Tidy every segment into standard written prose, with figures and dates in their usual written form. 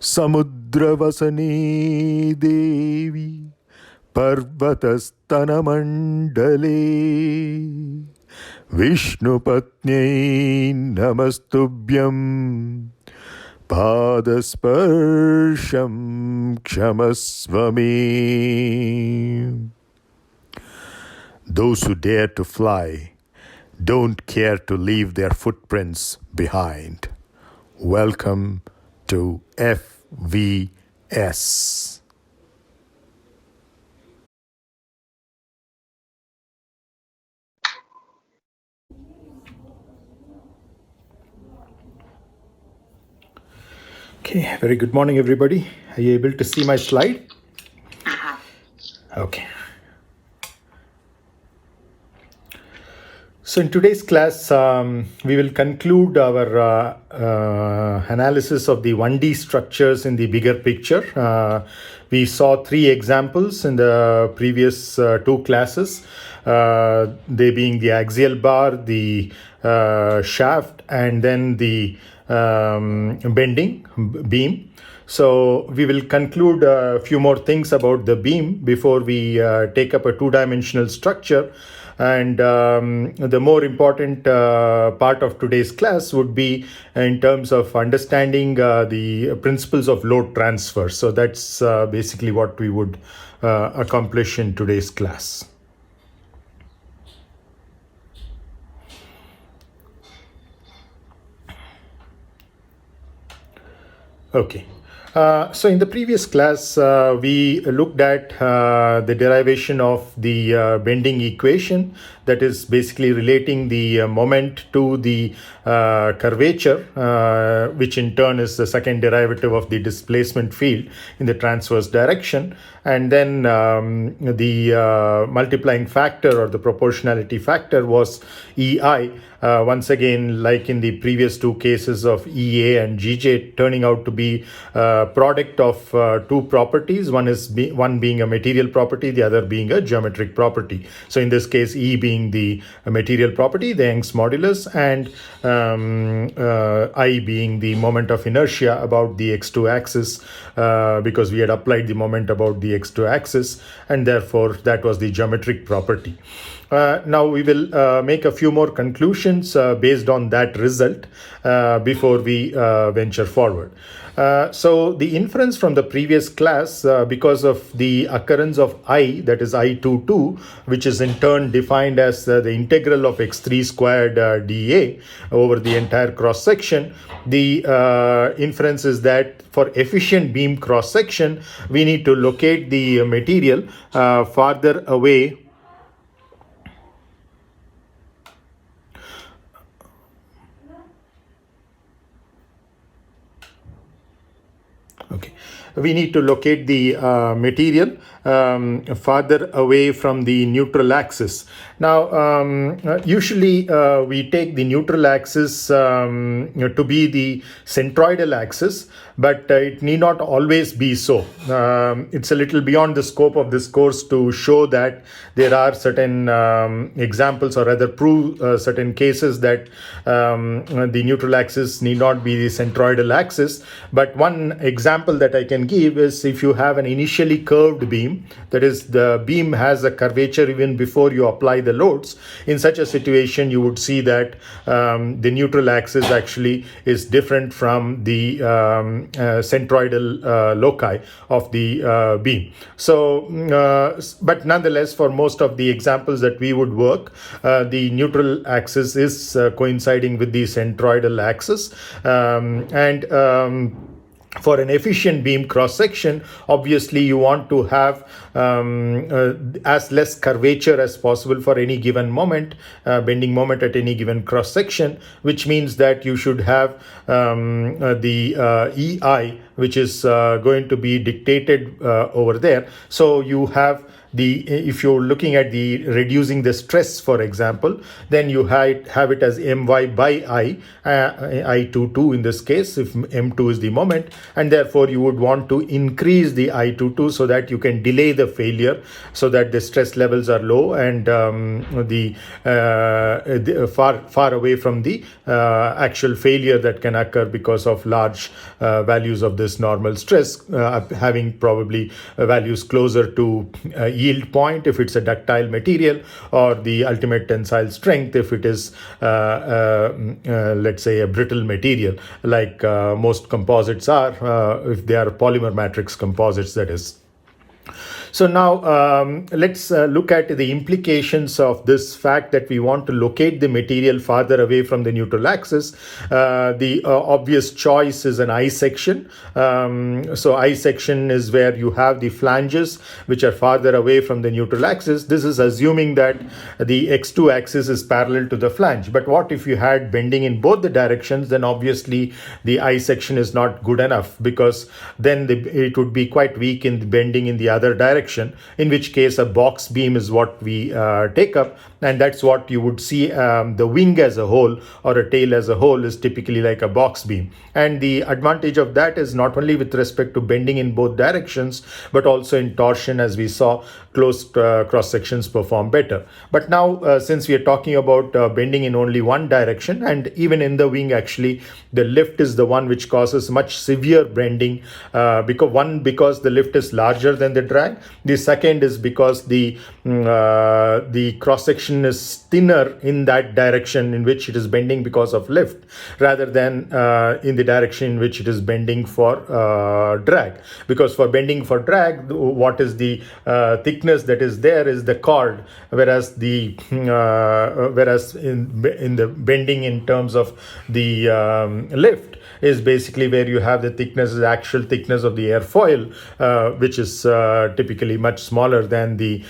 समुद्रवसने देवी पर्वतस्तनमण्डले विष्णुपत्न्यै नमस्तुभ्यं पादस्पर्शं क्षमस्व मे. Those who dare to fly don't care to leave their footprints behind. Welcome to FVS. Okay, very good morning, everybody. Are you able to see my slide? Okay. So in today's class, we will conclude our analysis of the 1D structures in the bigger picture. We saw 3 examples in the previous 2 classes, they being the axial bar, the shaft, and then the bending beam. So we will conclude a few more things about the beam before we take up a 2-dimensional structure. And the more important part of today's class would be in terms of understanding the principles of load transfer. So that's basically what we would accomplish in today's class. Okay. So in the previous class, we looked at the derivation of the bending equation, that is basically relating the moment to the curvature, which in turn is the second derivative of the displacement field in the transverse direction. And then the multiplying factor or the proportionality factor was EI. Once again, like in the previous 2 cases of EA and GJ, turning out to be a product of 2 properties. One being a material property, the other being a geometric property. So in this case, E being the material property, the Young's modulus, and I being the moment of inertia about the x2 axis, because we had applied the moment about the x2 axis, and therefore that was the geometric property. Now we will make a few more conclusions based on that result before we venture forward. So the inference from the previous class, because of the occurrence of I, that is I22, which is in turn defined as the integral of x3 squared dA over the entire cross section, the inference is that for efficient beam cross section, we need to locate the material farther away . Okay, we need to locate the material farther away from the neutral axis. Now, usually we take the neutral axis to be the centroidal axis, but it need not always be so. It's a little beyond the scope of this course to show that there are certain examples, or rather prove certain cases that the neutral axis need not be the centroidal axis. But one example that I can give is if you have an initially curved beam, that is, the beam has a curvature even before you apply the loads. In such a situation, you would see that the neutral axis actually is different from the centroidal loci of the beam. So, but nonetheless, for most of the examples that we would work, the neutral axis is coinciding with the centroidal axis, for an efficient beam cross section, obviously you want to have as less curvature as possible for any given moment, bending moment at any given cross section, which means that you should have the EI, which is going to be dictated over there. So you have if you're looking at the reducing the stress, for example, then you have it as my by I22 in this case, if m2 is the moment, and therefore you would want to increase the I22 so that you can delay the failure, so that the stress levels are low and far away from the actual failure that can occur because of large values of this normal stress, having probably values closer to yield point if it's a ductile material, or the ultimate tensile strength if it is let's say a brittle material, like most composites are, if they are polymer matrix composites, that is. So now let's look at the implications of this fact that we want to locate the material farther away from the neutral axis. The obvious choice is an I section. So I section is where you have the flanges which are farther away from the neutral axis. This is assuming that the x2 axis is parallel to the flange. But what if you had bending in both the directions? Then obviously the I section is not good enough, because then it would be quite weak in the bending in the other direction, in which case a box beam is what we take up, and that's what you would see. The wing as a whole or a tail as a whole is typically like a box beam, and the advantage of that is not only with respect to bending in both directions, but also in torsion, as we saw closed cross sections perform better. But now since we are talking about bending in only one direction, and even in the wing actually the lift is the one which causes much severe bending, because the lift is larger than the drag. The second is because the cross section is thinner in that direction in which it is bending because of lift, rather than in the direction in which it is bending for drag. Because for bending for drag, what is the thickness that is there is the chord, whereas in the bending in terms of the lift is basically where you have the thickness, the actual thickness of the airfoil, which is typically much smaller than the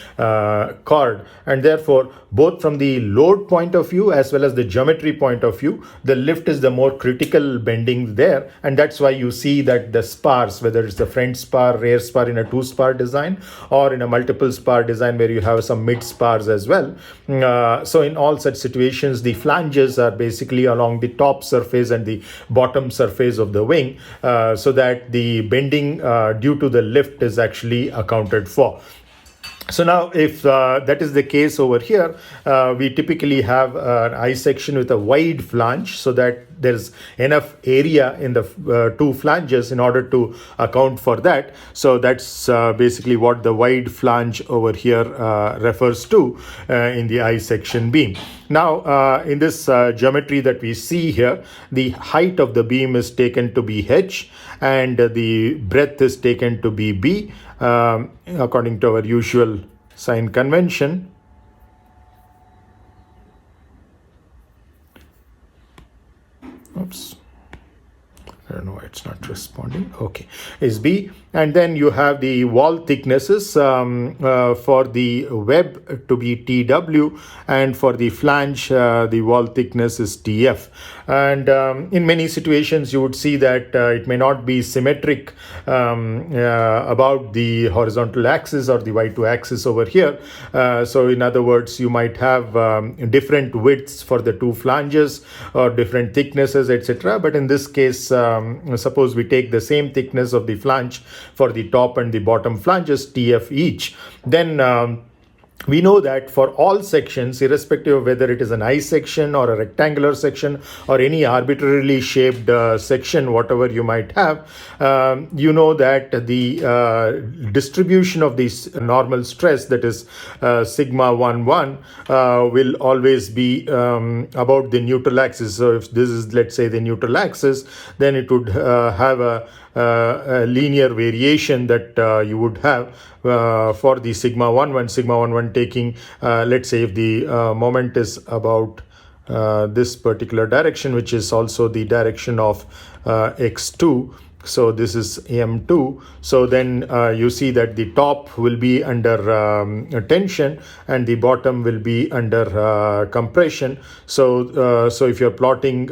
chord. And therefore, both from the load point of view as well as the geometry point of view, the lift is the more critical bending there. And that's why you see that the spars, whether it's the front spar, rear spar in a two-spar design, or in a multiple spar design where you have some mid spars as well. So in all such situations, the flanges are basically along the top surface and the bottom surface of the wing, so that the bending due to the lift is actually accounted for. So now, if that is the case over here, we typically have an I section with a wide flange, so that there's enough area in the two flanges in order to account for that. So that's basically what the wide flange over here refers to in the I section beam. Now, in this geometry that we see here, the height of the beam is taken to be h, and the breadth is taken to be b, according to our usual sign convention. Oops. I don't know why it's not responding. Okay, is B. And then you have the wall thicknesses for the web to be TW, and for the flange, the wall thickness is TF. And in many situations, you would see that it may not be symmetric about the horizontal axis or the Y2 axis over here. So in other words, you might have different widths for the two flanges or different thicknesses, etc. But in this case, suppose we take the same thickness of the flange for the top and the bottom flanges, TF each, then we know that for all sections, irrespective of whether it is an I section or a rectangular section or any arbitrarily shaped section, whatever you might have, you know that the distribution of this normal stress, that is sigma 1, 1, will always be about the neutral axis. So if this is, let's say, the neutral axis, then it would have a linear variation that you would have for the sigma 1, 1, sigma 1, 1 taking, let's say if the moment is about this particular direction, which is also the direction of x2. So this is M2. So then you see that the top will be under tension and the bottom will be under compression. So so if you're plotting,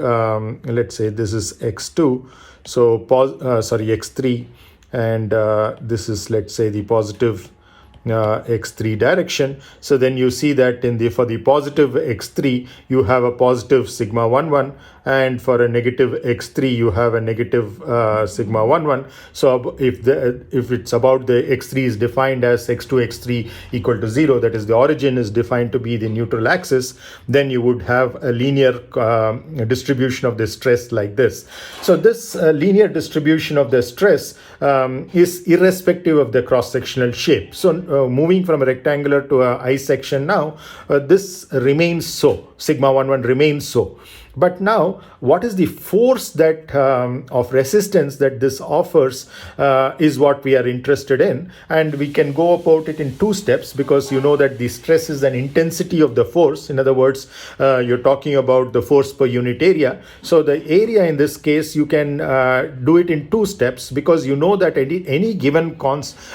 let's say this is x2, so x3, and this is, let's say, the positive x3 direction. So then you see that for the positive x3 you have a positive sigma 11, and for a negative x3 you have a negative sigma 11. So if it's about the x3 is defined as x2 x3 equal to 0, that is the origin is defined to be the neutral axis, then you would have a linear distribution of the stress like this. So this linear distribution of the stress is irrespective of the cross-sectional shape. So moving from a rectangular to a I section now, this remains so, sigma 11 remains so. But now, what is the force that of resistance that this offers is what we are interested in, and we can go about it in two steps, because you know that the stress is an intensity of the force. In other words, you're talking about the force per unit area. So the area in this case you can do it in two steps, because you know that any given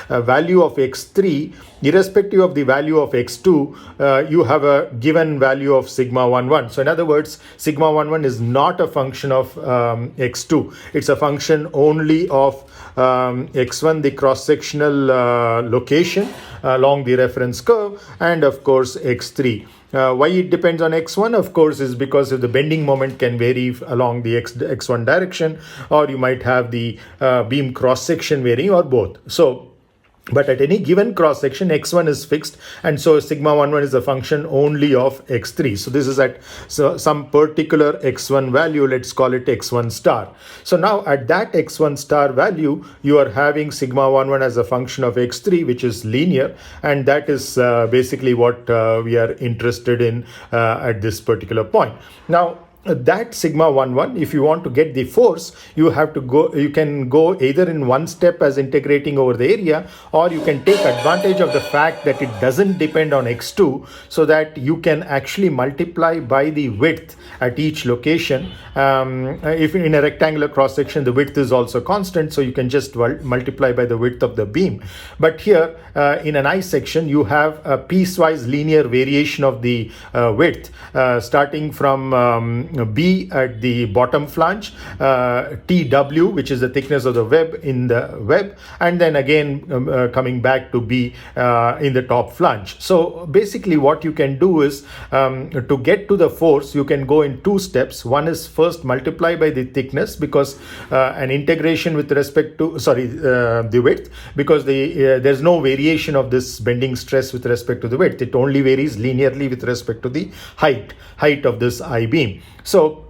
value of x3, irrespective of the value of x2, you have a given value of sigma 11. So in other words, sigma 11 is not a function of x2. It's a function only of x1, the cross-sectional location along the reference curve, and of course x3. Why it depends on x1, of course, is because the bending moment can vary along the x1 direction, or you might have the beam cross-section varying, or both. So but at any given cross-section, x1 is fixed, and so sigma 11 is a function only of x3. So this is at some particular x1 value, let's call it x1 star. So now at that x1 star value, you are having sigma 11 as a function of x3, which is linear, and that is basically what we are interested in at this particular point. Now, that sigma 11, if you want to get the force, you can go either in one step as integrating over the area, or you can take advantage of the fact that it doesn't depend on x2, so that you can actually multiply by the width at each location. If in a rectangular cross section the width is also constant, so you can just multiply by the width of the beam. But here in an I section you have a piecewise linear variation of the width, starting from B at the bottom flange, TW, which is the thickness of the web in the web, and then again coming back to B in the top flange. So basically what you can do is to get to the force, you can go in two steps. One is first multiply by the thickness, because an integration with respect to, the width, because there's no variation of this bending stress with respect to the width. It only varies linearly with respect to the height of this I-beam. So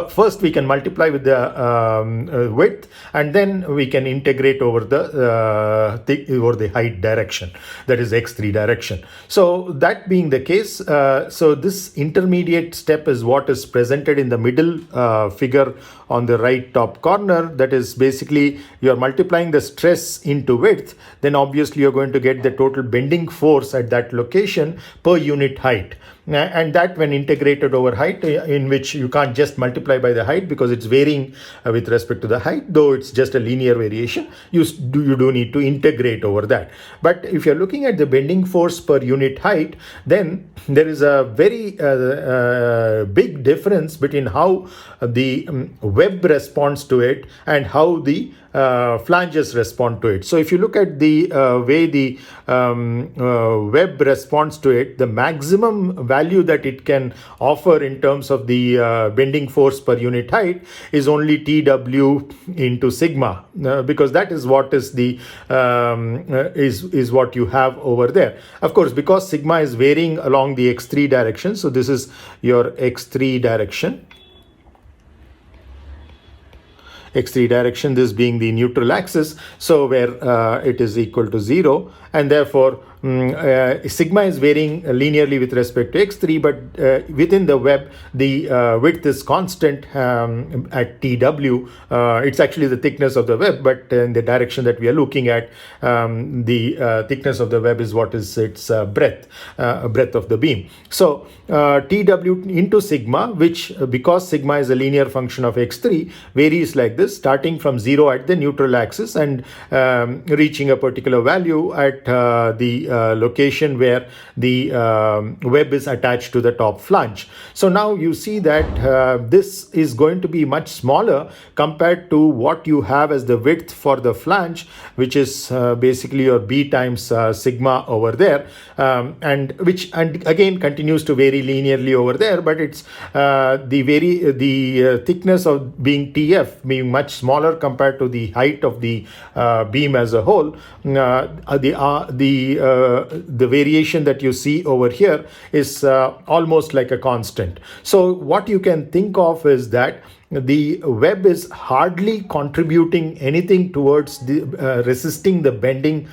first we can multiply with the width, and then we can integrate over the height direction, that is x3 direction. So that being the case, so this intermediate step is what is presented in the middle figure on the right top corner. That is basically you are multiplying the stress into width, then obviously you're going to get the total bending force at that location per unit height. And that when integrated over height, in which you can't just multiply by the height because it's varying with respect to the height, though it's just a linear variation, you do need to integrate over that. But if you're looking at the bending force per unit height, then there is a very big difference between how the web responds to it and how the flanges respond to it. So if you look at the way the web responds to it, the maximum value that it can offer in terms of the bending force per unit height is only TW into sigma, because that is what is the is what you have over there. Of course, because sigma is varying along the x3 direction, so this is your x3 direction. X3 direction, this being the neutral axis, so where it is equal to 0, and therefore sigma is varying linearly with respect to x3, but within the web the width is constant at TW. It's actually the thickness of the web, but in the direction that we are looking at, the thickness of the web is what is its breadth of the beam. So TW into sigma, which because sigma is a linear function of x3, varies like this, starting from 0 at the neutral axis and reaching a particular value at the the location where the web is attached to the top flange. So now you see that this is going to be much smaller compared to what you have as the width for the flange, which is basically your b times sigma over there, and again continues to vary linearly over there, but it's the thickness of being TF being much smaller compared to the height of the beam as a whole. The variation that you see over here is almost like a constant. So what you can think of is that the web is hardly contributing anything towards the resisting the bending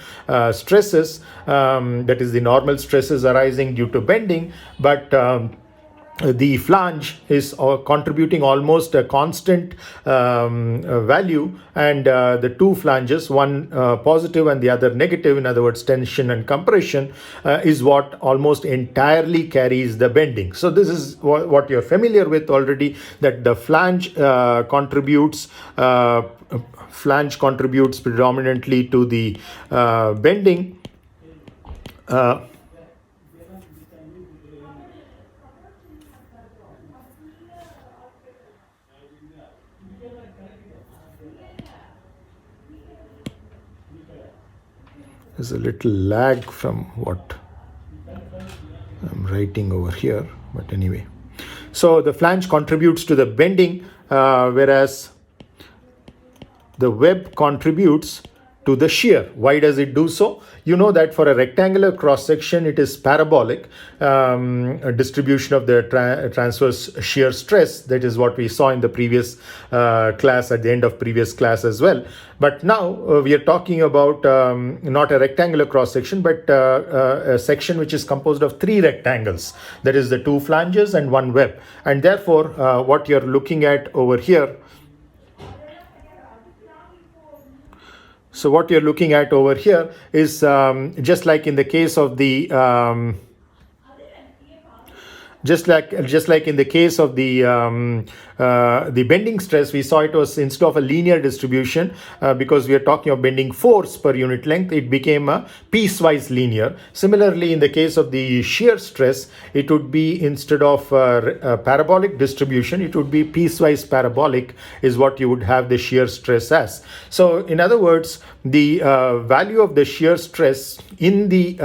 stresses, that is the normal stresses arising due to bending, but the flange is contributing almost a constant value, and the two flanges, one positive and the other negative, in other words tension and compression, is what almost entirely carries the bending. So this is what you're familiar with already, that the flange contributes predominantly to the bending. There's a little lag from what I'm writing over here, but anyway. So the flange contributes to the bending, whereas the web contributes to the shear. Why does it do so? You know that for a rectangular cross section, it is parabolic, a distribution of the transverse shear stress. That is what we saw in the previous class, at the end of previous class as well. But now we are talking about not a rectangular cross section, but a section which is composed of three rectangles. That is the two flanges and one web. And therefore, what you're looking at over here, so what you're looking at over here is just like in the case of the just like in the case of the bending stress, we saw it was, instead of a linear distribution, because we are talking of bending force per unit length, it became a piecewise linear. Similarly, in the case of the shear stress, it would be, instead of a parabolic distribution, it would be piecewise parabolic, is what you would have the shear stress as. So in other words, the value of the shear stress in the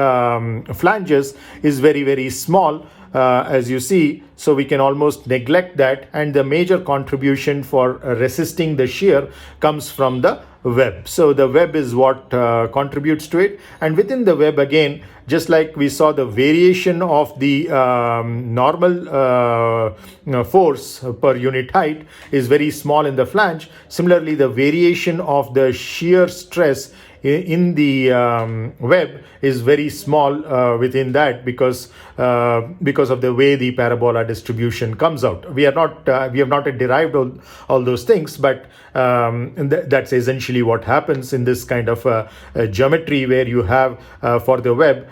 flanges is very, very small, as you see. So we can almost neglect that, and the major contribution for resisting the shear comes from the web. So the web is what contributes to it, and within the web, again, just like we saw, the variation of the normal force per unit height is very small in the flange. Similarly, the variation of the shear stress in the web is very small within that, because of the way the parabola distribution comes out. We have not derived all those things, but that's essentially what happens in this kind of geometry, where you have for the web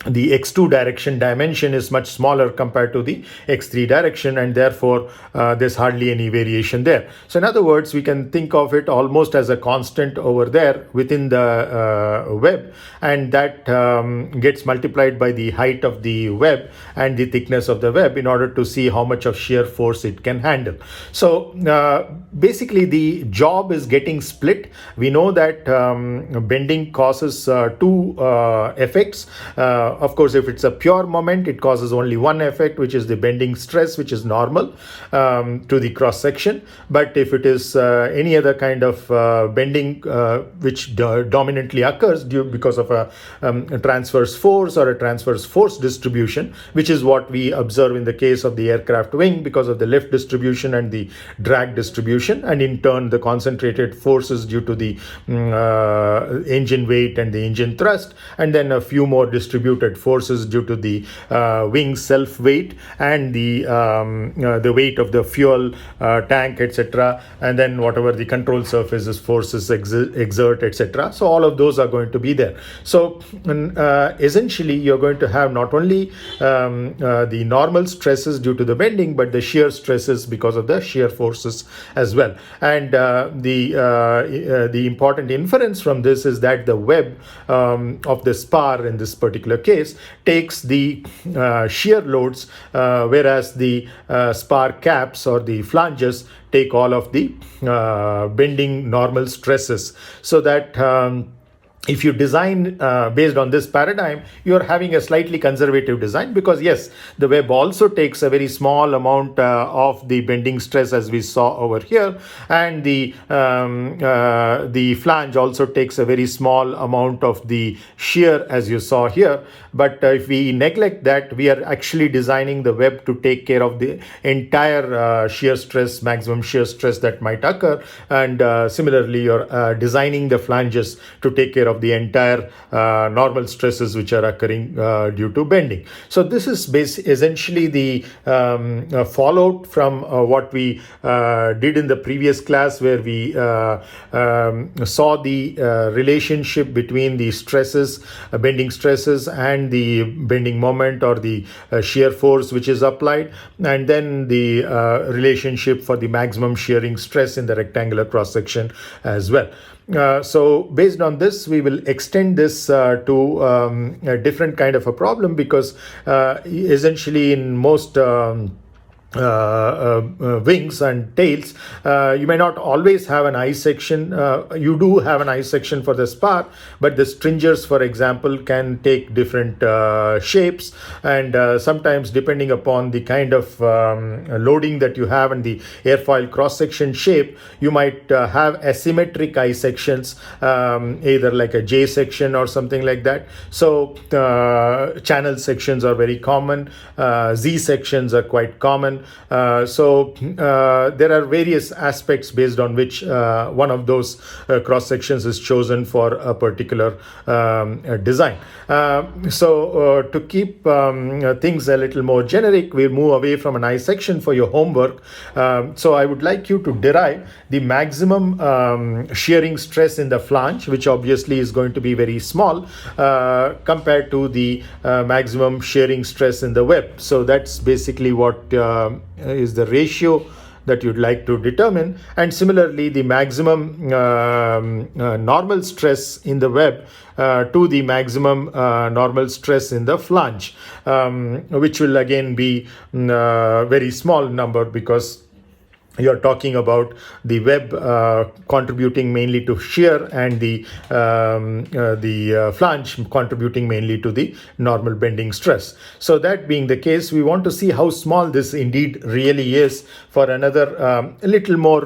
the x2 direction dimension is much smaller compared to the x3 direction, and therefore there's hardly any variation there. So in other words, we can think of it almost as a constant over there within the web, and that gets multiplied by the height of the web and the thickness of the web in order to see how much of shear force it can handle. So basically the job is getting split. We know that bending causes two effects. Of course, if it's a pure moment, it causes only one effect, which is the bending stress, which is normal to the cross section. But if it is any other kind of bending which dominantly occurs because of a transverse force or a transverse force distribution, which is what we observe in the case of the aircraft wing, because of the lift distribution and the drag distribution, and in turn the concentrated forces due to the engine weight and the engine thrust, and then a few more distributed distributed forces due to the wing self weight and the weight of the fuel tank, etc., and then whatever the control surfaces forces exert, etc. So all of those are going to be there. So essentially you're going to have not only the normal stresses due to the bending, but the shear stresses because of the shear forces as well. And the important inference from this is that the web of the spar in this particular case takes the shear loads, whereas the spar caps or the flanges take all of the bending normal stresses, so that if you design based on this paradigm, you are having a slightly conservative design, because yes, the web also takes a very small amount of the bending stress as we saw over here, and the flange also takes a very small amount of the shear as you saw here. But if we neglect that, we are actually designing the web to take care of the entire shear stress, maximum shear stress that might occur, and similarly you're designing the flanges to take care of the entire normal stresses which are occurring due to bending. So this is essentially the fallout from what we did in the previous class, where we saw the relationship between the stresses, bending stresses, and the bending moment or the shear force which is applied, and then the relationship for the maximum shearing stress in the rectangular cross section as well. So based on this, we will extend this to a different kind of a problem, because essentially in most wings and tails, you may not always have an eye section. You do have an eye section for the spar, but the stringers, for example, can take different shapes, and sometimes depending upon the kind of loading that you have and the airfoil cross-section shape, you might have asymmetric eye sections, either like a J section or something like that. So channel sections are very common. Z sections are quite common. So there are various aspects based on which one of those cross sections is chosen for a particular design. So to keep things a little more generic, we'll move away from an eye section for your homework. So I would like you to derive the maximum shearing stress in the flange, which obviously is going to be very small compared to the maximum shearing stress in the web. So that's basically what is the ratio that you'd like to determine. And similarly, the maximum normal stress in the web to the maximum normal stress in the flange, which will again be very small number, because you're talking about the web contributing mainly to shear, and the flange contributing mainly to the normal bending stress. So that being the case, we want to see how small this indeed really is for another a little more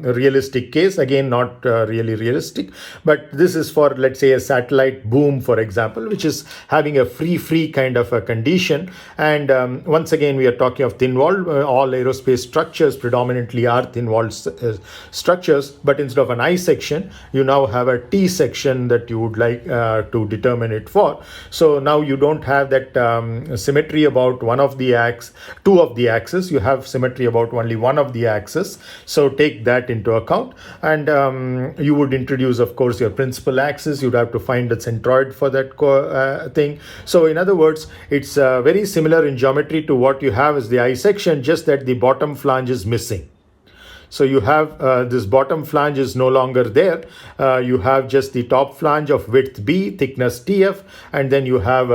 realistic case. Again, not really realistic, but this is for, let's say, a satellite boom, for example, which is having a free kind of a condition. And once again, we are talking of thin-walled. All aerospace structures predominantly are thin-walled structures, but instead of an I section, you now have a T section that you would like to determine it for. So now you don't have that symmetry about one of the two of the axes. You have symmetry about only one of the axes. So take that into account, and you would introduce, of course, your principal axis. You'd have to find a centroid for that thing. So in other words, it's very similar in geometry to what you have as the I section, just that the bottom flange is missing. So you have this bottom flange is no longer there. You have just the top flange of width B, thickness TF, and then you have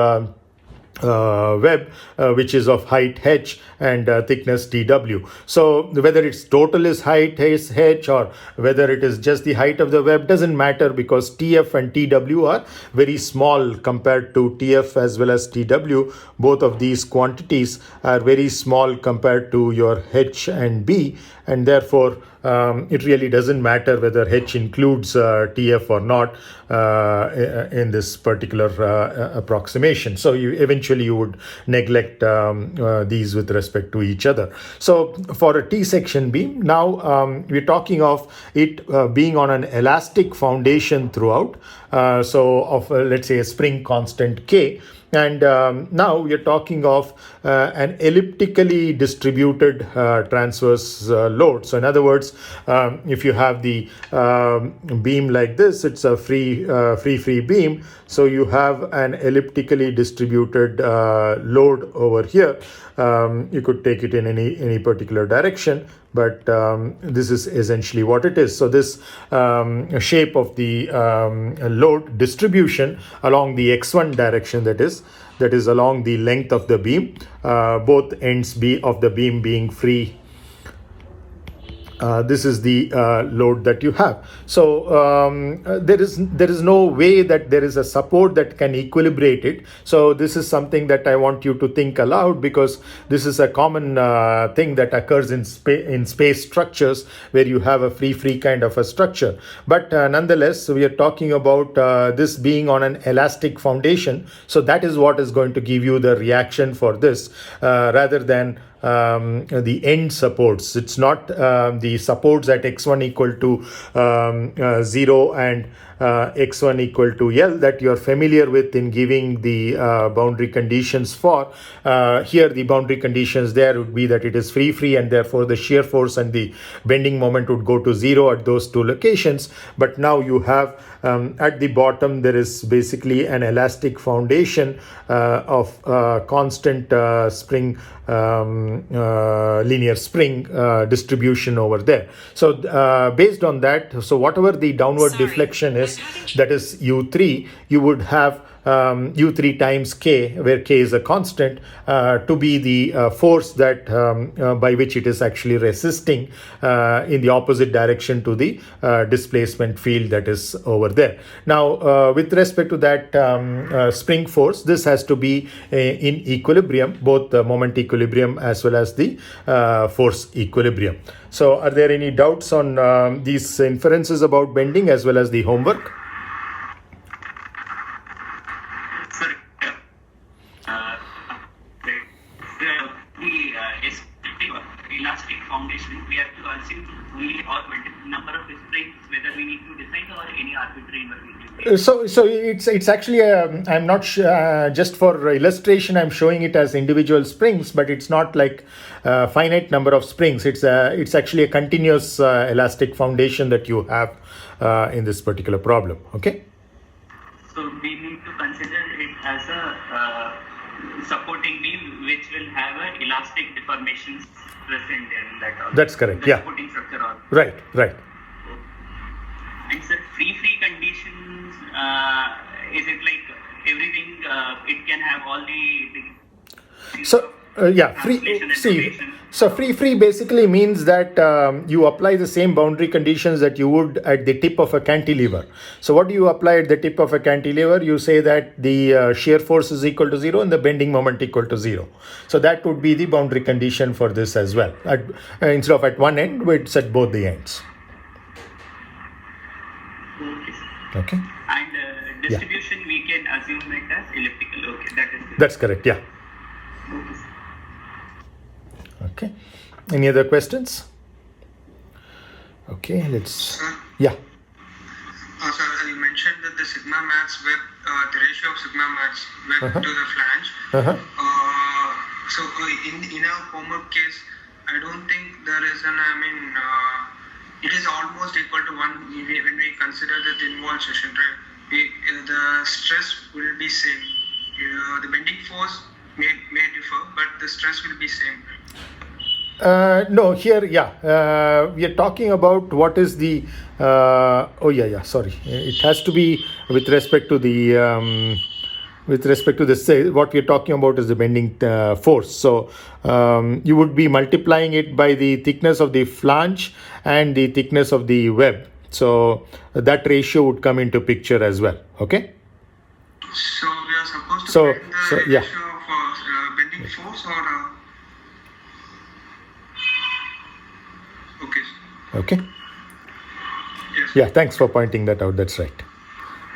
web which is of height h and thickness tw. So whether its total is height is h, or whether it is just the height of the web, doesn't matter, because tf and tw are very small compared to tf as well as tw. Both of these quantities are very small compared to your h and b, and therefore it really doesn't matter whether h includes tf or not in this particular approximation. So eventually you would neglect these with respect to each other. So for a T section beam, now we're talking of it being on an elastic foundation throughout. So of let's say a spring constant K. And now we are talking of an elliptically distributed transverse load. So in other words, if you have the beam like this, it's a free beam. So you have an elliptically distributed load over here. You could take it in any particular direction, but this is essentially what it is. So this shape of the load distribution along the x1 direction, that is along the length of the beam, both ends of the beam being free. This is the load that you have. So there is no way that there is a support that can equilibrate it. So this is something that I want you to think aloud, because this is a common thing that occurs in space structures where you have a free kind of a structure. But nonetheless, we are talking about this being on an elastic foundation. So that is what is going to give you the reaction for this, rather than the end supports. It's not the supports at x1 equal to 0 and x1 equal to L that you're familiar with in giving the boundary conditions for. Here the boundary conditions there would be that it is free, and therefore the shear force and the bending moment would go to 0 at those two locations. But now you have at the bottom there is basically an elastic foundation of constant spring, linear spring distribution over there. So based on that, so whatever the downward deflection is, that is u3, you would have u3 times k, where k is a constant, to be the force that by which it is actually resisting in the opposite direction to the displacement field that is over there. Now with respect to that spring force, this has to be in equilibrium, both the moment equilibrium as well as the force equilibrium. So are there any doubts on these inferences about bending as well as the homework? Elastic foundation, we have to assume only or number of springs, whether we need to decide or any arbitrary number. So it's actually I'm not sure, just for illustration I'm showing it as individual springs, but it's not like a finite number of springs. It's actually a continuous elastic foundation that you have in this particular problem. Okay. So we need to consider it as a supporting beam which will have an elastic deformations present in that also. That's correct. The yeah. Supporting structure also. Right. And sir, free conditions, is it like everything? It can have all the so free. See, so free basically means that you apply the same boundary conditions that you would at the tip of a cantilever. So what do you apply at the tip of a cantilever? You say that the shear force is equal to 0 and the bending moment equal to 0. So that would be the boundary condition for this as well. Instead of at one end, it's at both the ends. Okay. And distribution, we can assume it as elliptical. Okay, that is good. That's correct. Yeah. Okay. Any other questions? Okay, let's. Yeah. Sir, you mentioned that the sigma max web, the ratio of sigma max web to the flange. So in our homework case, I don't think there is an. It is almost equal to 1 when we consider the thin wall session, right? The stress will be same. The bending force may differ, but the stress will be same. No, here, we are talking about what is the. Sorry, it has to be with respect to the. What we are talking about is the bending force. So you would be multiplying it by the thickness of the flange and the thickness of the web. So that ratio would come into picture as well. Okay. So we are supposed to find the ratio of bending force or. Okay. Yes. Yeah. Thanks for pointing that out. That's right.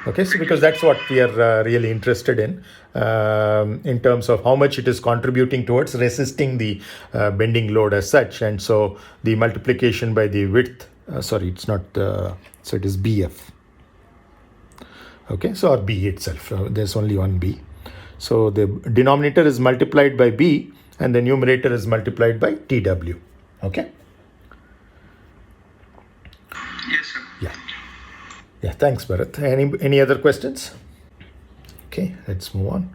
Okay, so because that's what we are really interested in terms of how much it is contributing towards resisting the bending load as such. And so the multiplication by the width, it's not, so it is BF. Okay, so or B itself, there's only one B. So the denominator is multiplied by B and the numerator is multiplied by TW. Okay? Yes, sir. Yeah, thanks, Bharat. Any other questions? Okay, let's move on.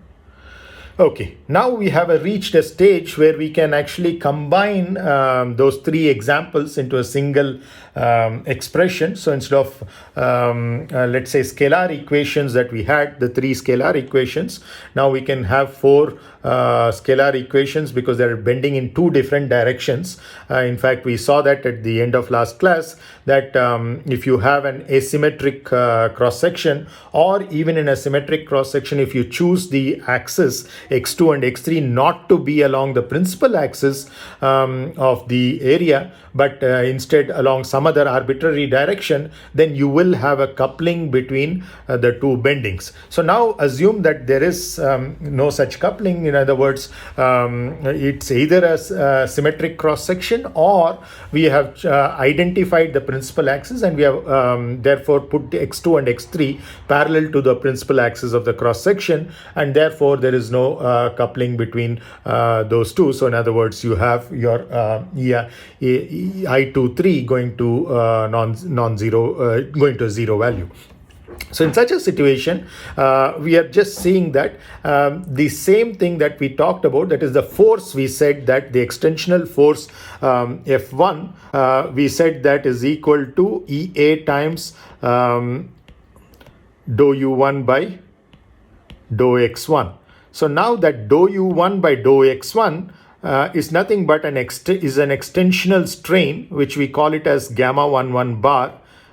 Okay, now we have reached a stage where we can actually combine those three examples into a single expression. So instead of, let's say, scalar equations that we had, the three scalar equations, now we can have four scalar equations because they're bending in two different directions. In fact, we saw that at the end of last class, that if you have an asymmetric cross-section, or even in a symmetric cross-section, if you choose the axis x2 and x3 not to be along the principal axis of the area, but instead along some other arbitrary direction, then you will have a coupling between the two bendings. So now assume that there is no such coupling. In other words, it's either a symmetric cross-section, or we have identified the principal axis and we have therefore put x2 and x3 parallel to the principal axis of the cross-section, and therefore there is no coupling between those two. So in other words, you have your I23 going to non-zero, going to a zero value. So in such a situation, we are just seeing that the same thing that we talked about, that is the force, we said that the extensional force F1, we said that is equal to EA times dou U1 by dou X1. So now that dou U1 by dou X1 is nothing but an extensional strain, which we call it as gamma 11 bar,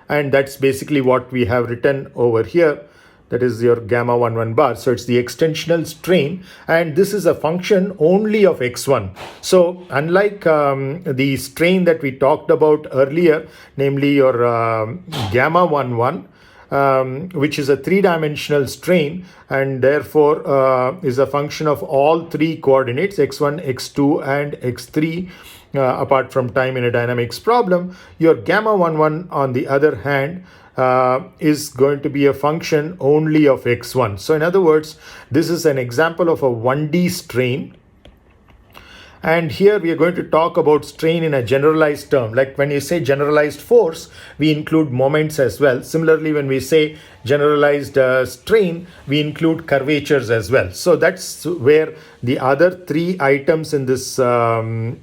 and that's basically what we have written over here. That is your gamma 11 bar. So it's the extensional strain, and this is a function only of x1. So unlike the strain that we talked about earlier, namely your gamma 11, which is a three-dimensional strain, and therefore is a function of all three coordinates, x1, x2, and x3, apart from time in a dynamics problem. Your gamma 11, on the other hand, is going to be a function only of x1. So in other words, this is an example of a 1D strain. And here we are going to talk about strain in a generalized term. Like when you say generalized force, we include moments as well. Similarly, when we say generalized strain, we include curvatures as well. So that's where the other three items in this column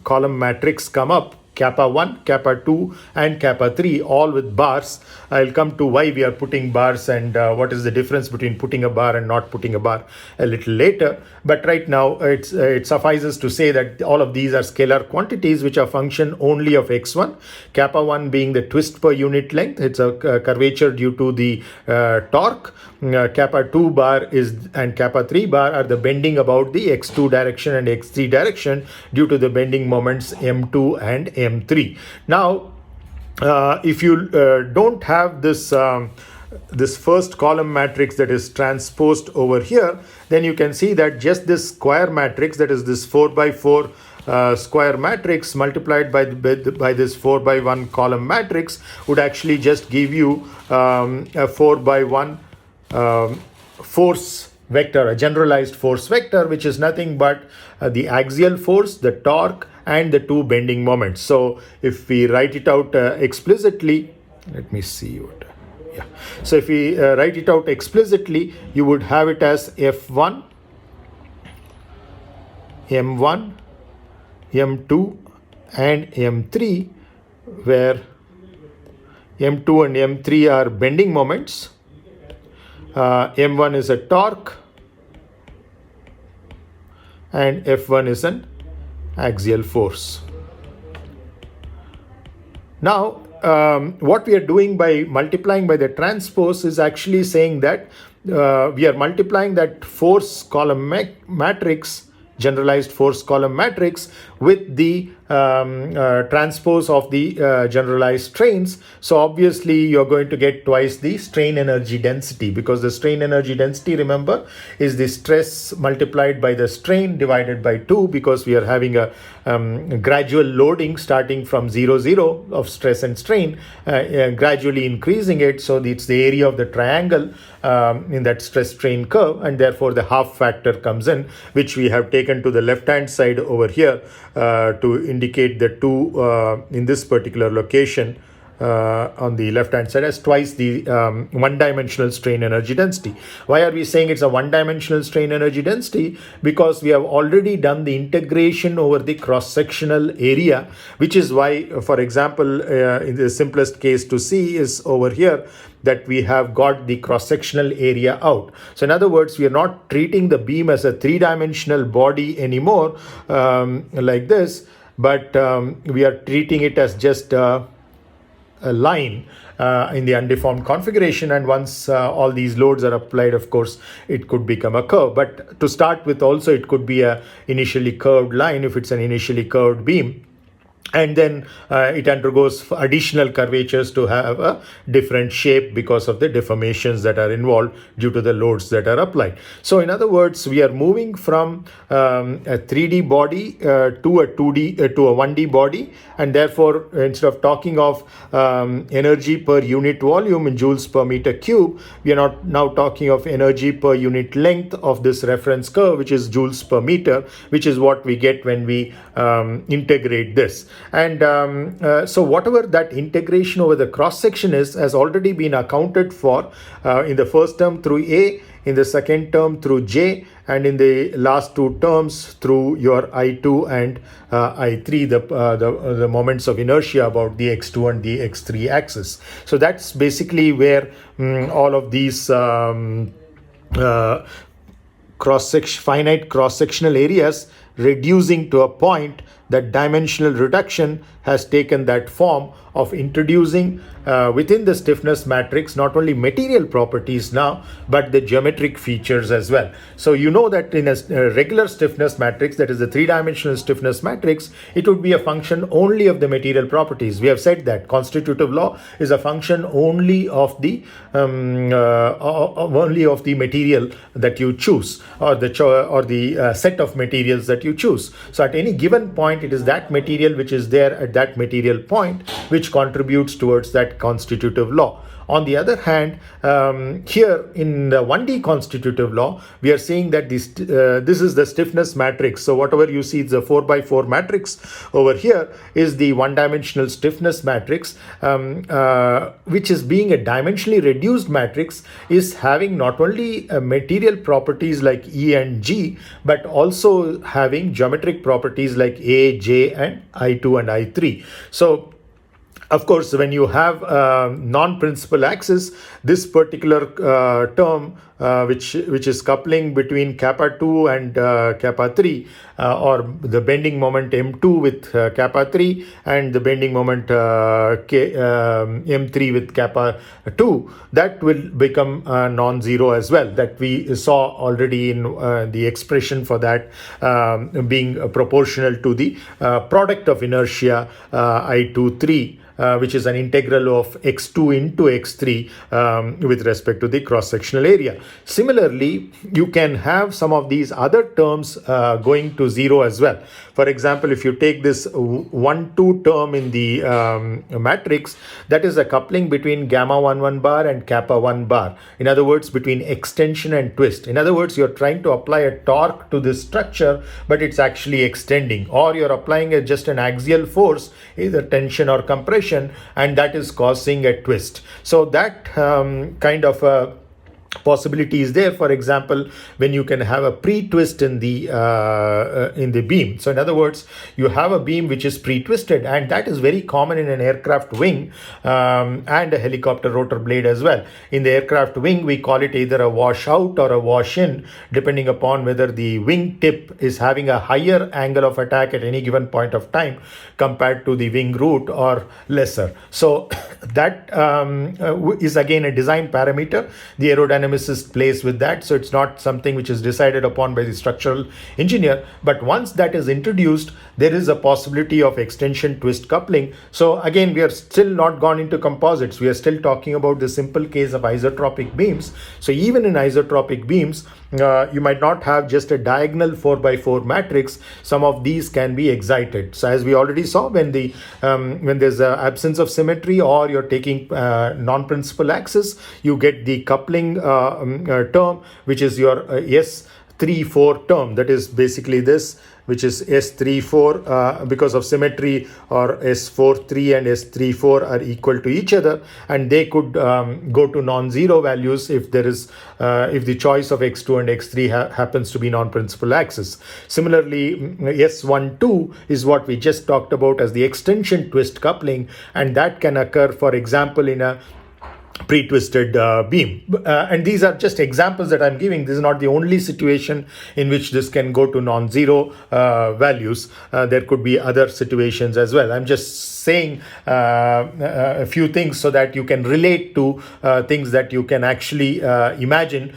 matrix come up. Kappa 1, Kappa 2, and Kappa 3, all with bars. I'll come to why we are putting bars and what is the difference between putting a bar and not putting a bar a little later. But right now, it suffices to say that all of these are scalar quantities which are function only of x1. Kappa 1 being the twist per unit length. It's a curvature due to the torque. Kappa 2 bar and Kappa 3 bar are the bending about the x2 direction and x3 direction due to the bending moments m2 and m3. Now, if you don't have this this first column matrix that is transposed over here, then you can see that just this square matrix, that is this 4x4 square matrix multiplied by this 4x1 column matrix, would actually just give you a 4x1 force vector, a generalized force vector, which is nothing but the axial force, the torque, and the two bending moments. So if we write it out explicitly, let me see what. Yeah. So if we write it out explicitly, you would have it as F1, M1, M2, and M3, where M2 and M3 are bending moments. M1 is a torque, and F1 is an axial force. Now, what we are doing by multiplying by the transpose is actually saying that we are multiplying that force column matrix, generalized force column matrix, with the transpose of the generalized strains. So obviously you're going to get twice the strain energy density, because the strain energy density, remember, is the stress multiplied by the strain divided by 2, because we are having a gradual loading starting from 0, 0 of stress and strain, gradually increasing it. So it's the area of the triangle in that stress strain curve, and therefore the half factor comes in, which we have taken to the left hand side over here to indicate the 2 in this particular location. On the left hand side as twice the one-dimensional strain energy density. Why are we saying it's a one-dimensional strain energy density? Because we have already done the integration over the cross-sectional area, which is why, for example, in the simplest case to see is over here, that we have got the cross-sectional area out. So in other words, we are not treating the beam as a 3-dimensional body anymore like this, but we are treating it as just a line in the undeformed configuration, and once all these loads are applied, of course, it could become a curve. But to start with also, it could be a initially curved line if it's an initially curved beam, and then it undergoes additional curvatures to have a different shape because of the deformations that are involved due to the loads that are applied. So in other words, we are moving from a 3D body to a 2D to a 1D body, and therefore instead of talking of energy per unit volume in joules per meter cube, we are not now talking of energy per unit length of this reference curve, which is joules per meter, which is what we get when we integrate this. And so whatever that integration over the cross section is has already been accounted for in the first term through A, in the second term through J, and in the last 2 terms through your I2 and I3, the moments of inertia about the X2 and the X3 axis. So that's basically where all of these finite cross-sectional areas reducing to a point that dimensional reduction has taken that form of introducing within the stiffness matrix not only material properties now, but the geometric features as well. So you know that in a regular stiffness matrix, that is the 3-dimensional stiffness matrix, it would be a function only of the material properties. We have said that constitutive law is a function only of the material that you choose, or the set of materials that you choose. So at any given point, it is that material which is there at that material point which contributes towards that constitutive law. On the other hand, here in the 1D constitutive law, we are saying that this is the stiffness matrix. So whatever you see, it's a 4x4 matrix over here is the one-dimensional stiffness matrix, which is being a dimensionally reduced matrix, is having not only material properties like E and G, but also having geometric properties like A, J, and I2 and I3. So of course, when you have non-principal axis, this particular term, which is coupling between kappa 2 and kappa 3, or the bending moment M2 with kappa 3 and the bending moment M3 with kappa 2, that will become non-zero as well. That we saw already in the expression for that being proportional to the product of inertia I2, 3. Which is an integral of x2 into x3 with respect to the cross-sectional area. Similarly, you can have some of these other terms going to 0 as well. For example, if you take this 1, 2 term in the matrix, that is a coupling between gamma 1, 1 bar and kappa 1 bar. In other words, between extension and twist. In other words, you're trying to apply a torque to this structure, but it's actually extending, or you're applying just an axial force, either tension or compression, and that is causing a twist. So that kind of a possibility is there. For example, when you can have a pre-twist in the beam. So in other words, you have a beam which is pre-twisted, and that is very common in an aircraft wing and a helicopter rotor blade as well. In the aircraft wing, we call it either a wash out or a wash in, depending upon whether the wing tip is having a higher angle of attack at any given point of time compared to the wing root or lesser. So that is again a design parameter. The aerodynamic dynamicist plays with that. So it's not something which is decided upon by the structural engineer. But once that is introduced, there is a possibility of extension twist coupling. So again, we are still not gone into composites. We are still talking about the simple case of isotropic beams. So even in isotropic beams, you might not have just a diagonal 4x4 matrix. Some of these can be excited. So as we already saw, when there's an absence of symmetry, or you're taking non-principal axis, you get the coupling term, which is your S34 term. That is basically this, which is S34 because of symmetry, or S43 and S34 are equal to each other, and they could go to non-zero values if there is if the choice of x2 and x3 happens to be non-principal axis. Similarly, S12 is what we just talked about as the extension twist coupling, and that can occur, for example, in a pre-twisted beam. And these are just examples that I'm giving. This is not the only situation in which this can go to non-zero values. There could be other situations as well. I'm just saying a few things so that you can relate to things that you can actually imagine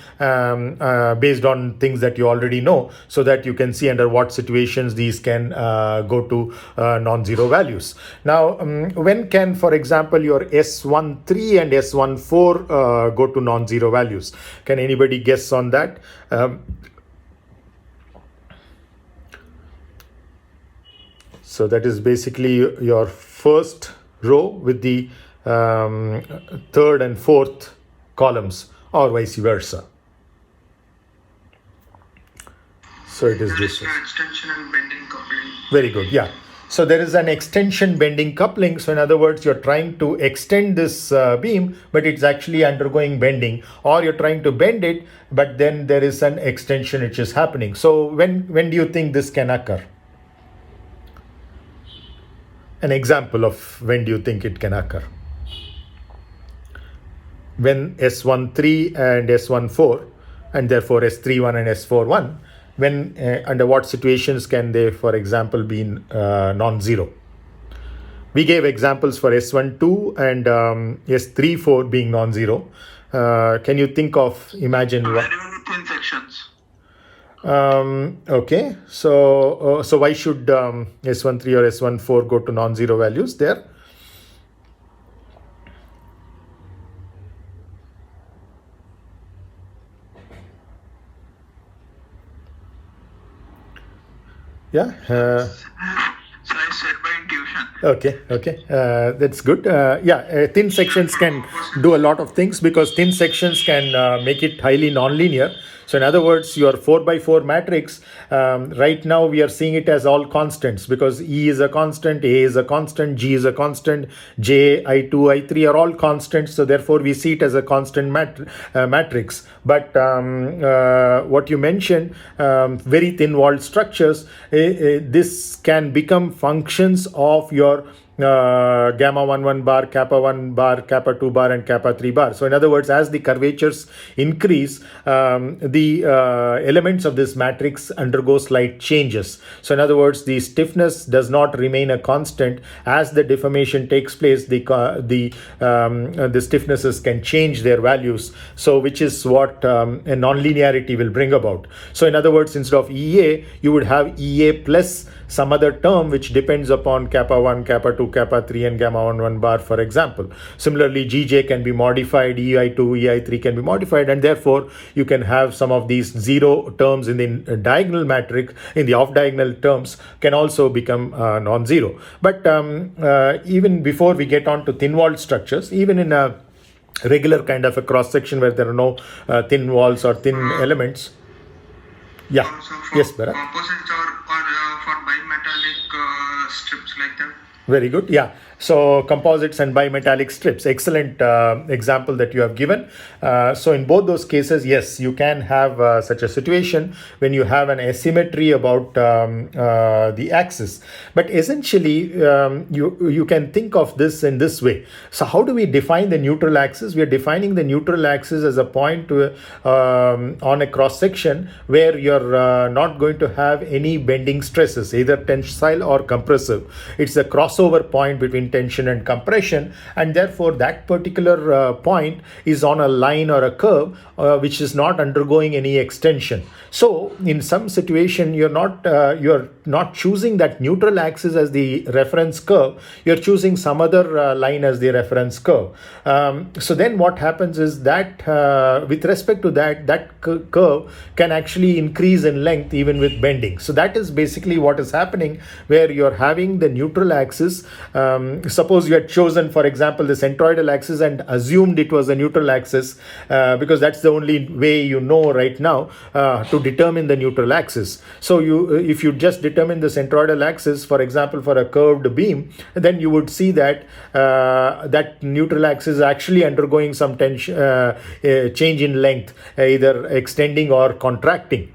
based on things that you already know, so that you can see under what situations these can go to non-zero values. Now, when can, for example, your S13 and S14 go to non-zero values? Can anybody guess on that? So that is basically your first row with the third and fourth columns, or vice versa. So it is this. Extension and bending coupling. Very good. Yeah. So there is an extension bending coupling. So in other words, you're trying to extend this beam, but it's actually undergoing bending, or you're trying to bend it, but then there is an extension which is happening. So when do you think this can occur? An example of when do you think it can occur? When S13 and S14, and therefore S31 and S41, when under what situations can they, for example, be non-zero? We gave examples for S12 and S34 being non-zero. Can you think of, imagine what? Thin sections. Okay, so why should S13 or S14 go to non-zero values there? Yeah. So I said by intuition. Okay. That's good. Thin sections can do a lot of things, because thin sections can make it highly nonlinear. So in other words, your 4x4 matrix, right now we are seeing it as all constants, because E is a constant, A is a constant, G is a constant, J, I2, I3 are all constants. So therefore we see it as a constant matrix. But what you mentioned, very thin walled structures, this can become functions of your gamma 1 bar, kappa 1 bar, kappa 2 bar, and kappa 3 bar. So in other words, as the curvatures increase, the elements of this matrix undergo slight changes. So in other words, the stiffness does not remain a constant. As the deformation takes place, the stiffnesses can change their values. So which is what a nonlinearity will bring about. So in other words, instead of EA, you would have EA plus some other term which depends upon kappa 1, kappa 2, kappa 3, and gamma 1 bar, for example. Similarly, GJ can be modified, EI2, EI3 can be modified, and therefore you can have some of these zero terms in the diagonal matrix, in the off-diagonal terms can also become non-zero. But even before we get on to thin-walled structures, even in a regular kind of a cross-section where there are no thin walls or thin elements. Yeah. Also for yes, Bharat. Composites or for bimetallic strips like that. Very good. Yeah. So composites and bimetallic strips, excellent example that you have given. So in both those cases, yes, you can have such a situation when you have an asymmetry about the axis. But essentially, you can think of this in this way. So how do we define the neutral axis? We are defining the neutral axis as a point on a cross section where you're not going to have any bending stresses, either tensile or compressive. It's a crossover point between tension and compression, and therefore that particular point is on a line or a curve which is not undergoing any extension. So in some situation you're not choosing that neutral axis as the reference curve, you're choosing some other line as the reference curve. So then what happens is that with respect to that curve can actually increase in length even with bending. So that is basically what is happening, where you're having the neutral axis. Suppose you had chosen, for example, the centroidal axis and assumed it was a neutral axis, because that's the only way you know right now to determine the neutral axis. So if you just determine the centroidal axis, for example, for a curved beam, then you would see that that neutral axis is actually undergoing some tension, change in length, either extending or contracting.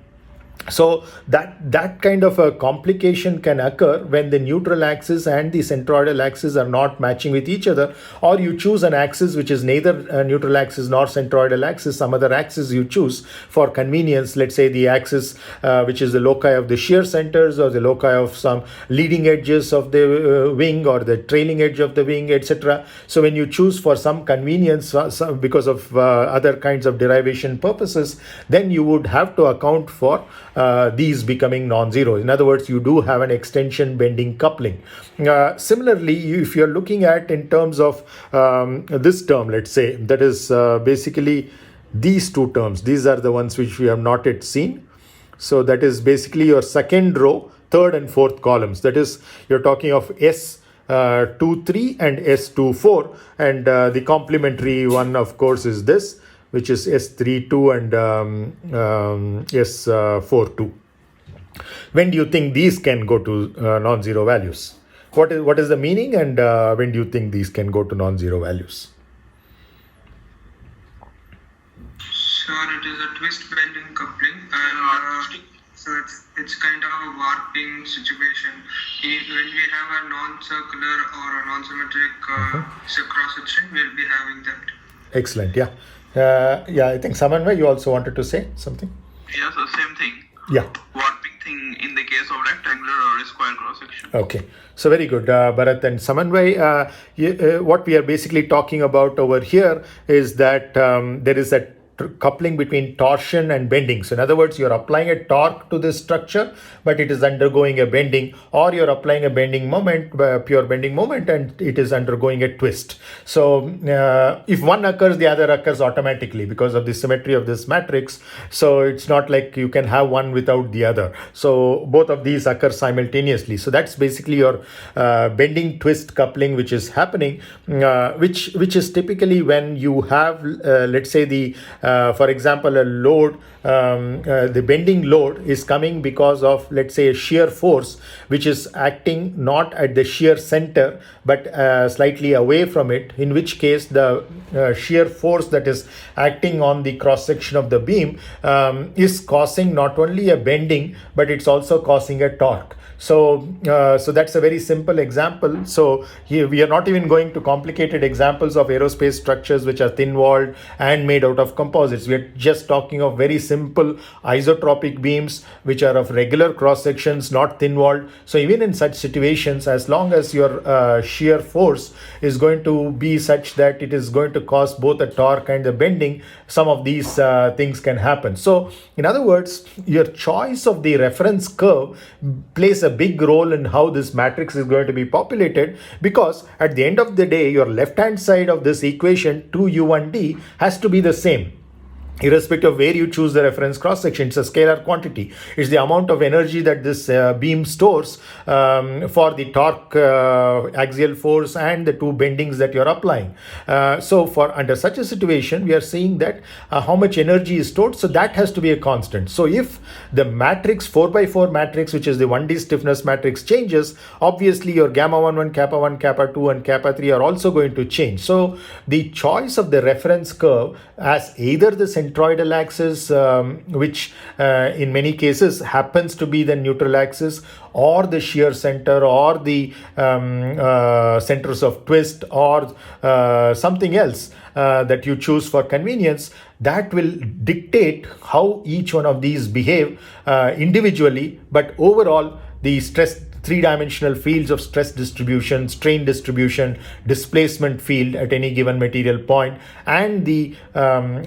So that kind of a complication can occur when the neutral axis and the centroidal axis are not matching with each other, or you choose an axis which is neither a neutral axis nor centroidal axis, some other axis you choose for convenience, let's say the axis which is the loci of the shear centers or the loci of some leading edges of the wing or the trailing edge of the wing, etc. So when you choose for some convenience because of other kinds of derivation purposes, then you would have to account for these becoming non-zero. In other words, you do have an extension bending coupling. Similarly, if you're looking at in terms of this term, let's say, that is basically these two terms, these are the ones which we have not yet seen. So that is basically your second row, third and fourth columns. That is, you're talking of S23 and S24, and the complementary one, of course, is this, which is S32 and S42. When do you think these can go to non-zero values? What is the meaning, and when do you think these can go to non-zero values? Sure, it is a twist bending coupling, and so it's kind of a warping situation. When we have a non-circular or a non-symmetric cross-section, we'll be having that. Excellent, yeah. I think Samanvay, you also wanted to say something? Yeah, so same thing. Yeah. Warping thing in the case of rectangular or a square cross section. Okay, so very good, Bharat and Samanvay. What we are basically talking about over here is that there is a coupling between torsion and bending. So in other words, you're applying a torque to this structure, but it is undergoing a bending, or you're applying a bending moment, pure bending moment, and it is undergoing a twist. So if one occurs, the other occurs automatically because of the symmetry of this matrix. So it's not like you can have one without the other. So both of these occur simultaneously. So that's basically your bending twist coupling which is happening, which is typically when you have, let's say, for example, a load, the bending load is coming because of, let's say, a shear force which is acting not at the shear center but slightly away from it, in which case the shear force that is acting on the cross section of the beam is causing not only a bending but it's also causing a torque. So that's a very simple example. So here we are not even going to complicated examples of aerospace structures which are thin-walled and made out of composites. We are just talking of very simple isotropic beams which are of regular cross sections, not thin-walled. So even in such situations, as long as your shear force is going to be such that it is going to cause both a torque and the bending, some of these things can happen. So in other words, your choice of the reference curve plays a big role in how this matrix is going to be populated, because at the end of the day, your left hand side of this equation 2u1d has to be the same. Irrespective of where you choose the reference cross section, it's a scalar quantity. It's the amount of energy that this beam stores for the torque, axial force, and the two bendings that you're applying. So for under such a situation, we are seeing that how much energy is stored. So that has to be a constant. So if the matrix 4x4 matrix, which is the 1D stiffness matrix, changes, obviously your gamma 1, kappa 1, kappa 2, and kappa 3 are also going to change. So the choice of the reference curve as either the centroidal axis, which in many cases happens to be the neutral axis, or the shear center, or the centers of twist, or something else that you choose for convenience, that will dictate how each one of these behave individually. But overall, the stress three-dimensional fields of stress distribution, strain distribution, displacement field at any given material point, and the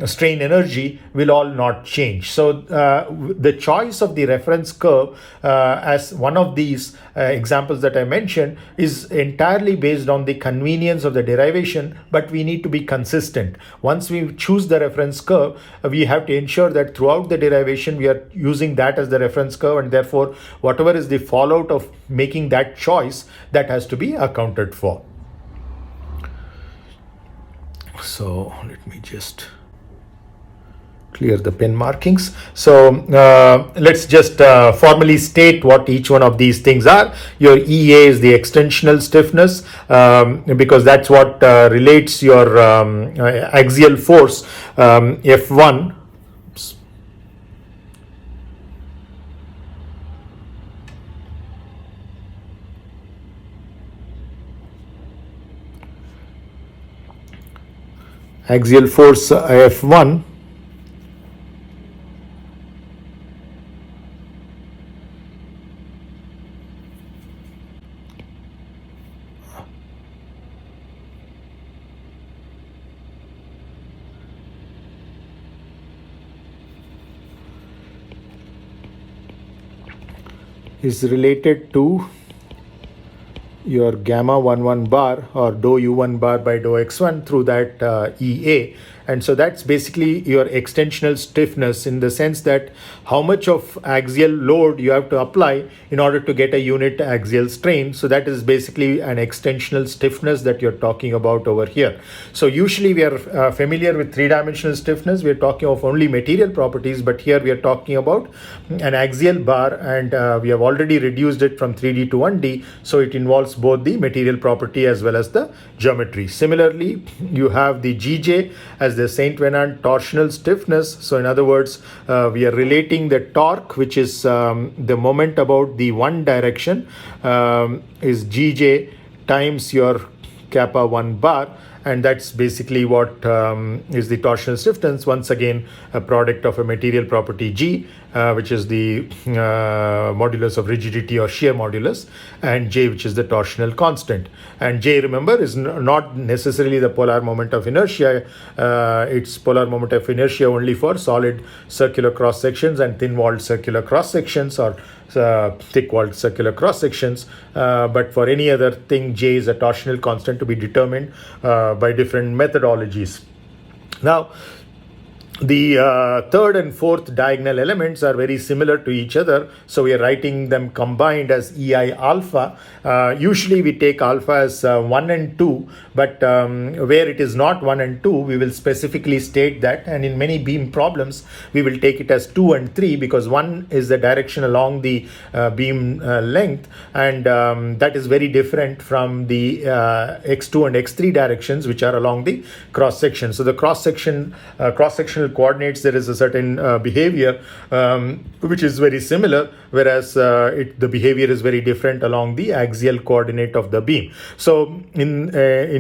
strain energy will all not change. So the choice of the reference curve as one of these examples that I mentioned is entirely based on the convenience of the derivation, but we need to be consistent. Once we choose the reference curve, we have to ensure that throughout the derivation we are using that as the reference curve, and therefore whatever is the fallout of making that choice, that has to be accounted for. So let me just clear the pen markings. So let's just formally state what each one of these things are. Your EA is the extensional stiffness, because that's what relates your axial force F1 axial force F1 is related to your gamma 11 bar or dou u1 bar by dou x1 through that EA. And so that's basically your extensional stiffness, in the sense that how much of axial load you have to apply in order to get a unit axial strain. So that is basically an extensional stiffness that you're talking about over here. So usually we are familiar with three-dimensional stiffness. We're talking of only material properties, but here we are talking about an axial bar, and we have already reduced it from 3D to 1D. So it involves both the material property as well as the geometry. Similarly, you have the GJ as the Saint Venant torsional stiffness. So in other words, we are relating the torque, which is the moment about the one direction, is GJ times your kappa 1 bar, and that's basically what is the torsional stiffness. Once again, a product of a material property G, which is the modulus of rigidity or shear modulus, and J, which is the torsional constant. And J, remember, is not necessarily the polar moment of inertia. It's polar moment of inertia only for solid circular cross sections and thin-walled circular cross sections, or thick-walled circular cross sections. But for any other thing, J is a torsional constant to be determined by different methodologies. Now, the third and fourth diagonal elements are very similar to each other, so we are writing them combined as EI alpha. Usually we take alpha as 1 and 2, but where it is not 1 and 2, we will specifically state that, and in many beam problems we will take it as 2 and 3, because 1 is the direction along the beam length, and that is very different from the x2 and x3 directions, which are along the cross section. So the cross-sectional coordinates, there is a certain behavior which is very similar, whereas the behavior is very different along the axial coordinate of the beam. So in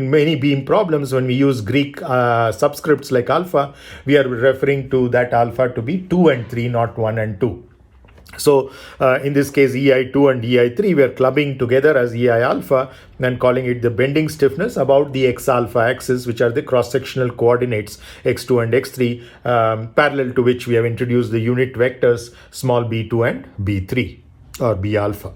many beam problems, when we use Greek subscripts like alpha, we are referring to that alpha to be 2 and 3, not 1 and 2. So in this case, EI2 and EI3, we are clubbing together as EI alpha and calling it the bending stiffness about the x alpha axis, which are the cross-sectional coordinates x2 and x3, parallel to which we have introduced the unit vectors small b2 and b3 or b alpha.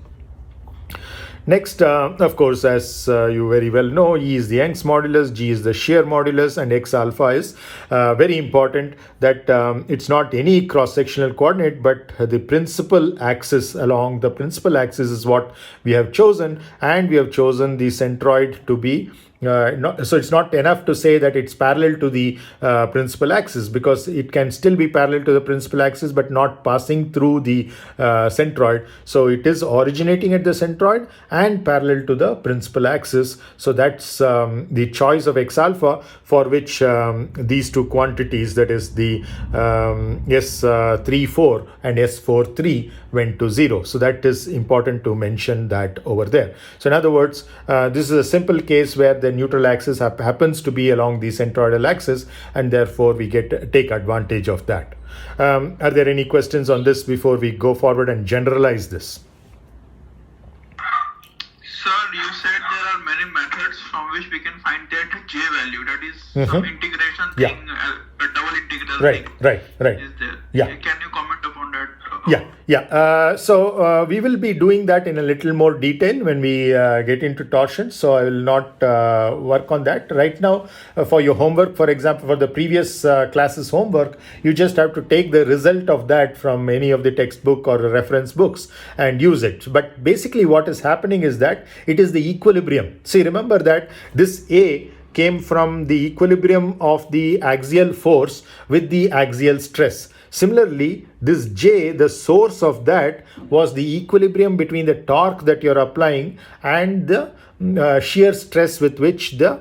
Next, of course, as you very well know, E is the Young's modulus, G is the shear modulus, and X alpha is very important that it's not any cross-sectional coordinate, but the principal axis. Along the principal axis is what we have chosen, and we have chosen the centroid to be so it's not enough to say that it's parallel to the principal axis, because it can still be parallel to the principal axis but not passing through the centroid. So it is originating at the centroid and parallel to the principal axis. So that's the choice of X alpha, for which these two quantities, that is the S34 and S43, went to 0. So that is important to mention that over there. So in other words, this is a simple case where the neutral axis happens to be along the centroidal axis, and therefore we take advantage of that. Are there any questions on this before we go forward and generalize this? value. That is some integration Yeah. thing, a double integral Right, thing right. is there. Yeah. Can you comment upon that? Yeah. So we will be doing that in a little more detail when we get into torsion. So I will not work on that right now. For your homework, for example, for the previous classes homework, you just have to take the result of that from any of the textbook or reference books and use it. But basically what is happening is that it is the equilibrium. See, remember that this A came from the equilibrium of the axial force with the axial stress. Similarly, this J, the source of that was the equilibrium between the torque that you're applying and the shear stress with which the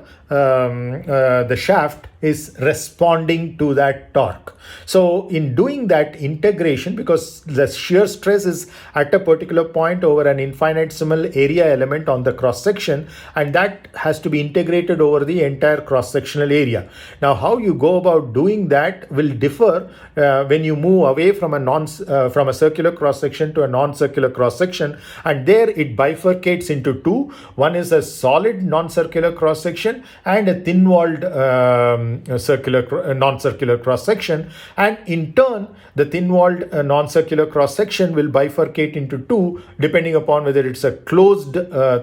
shaft is responding to that torque. So in doing that integration, because the shear stress is at a particular point over an infinitesimal area element on the cross section, and that has to be integrated over the entire cross sectional area. Now how you go about doing that will differ when you move away from a circular cross section to a non-circular cross section, and there it bifurcates into two. One is a solid non-circular cross section and a thin-walled non-circular cross section, and in turn the thin-walled non-circular cross section will bifurcate into two depending upon whether it's a closed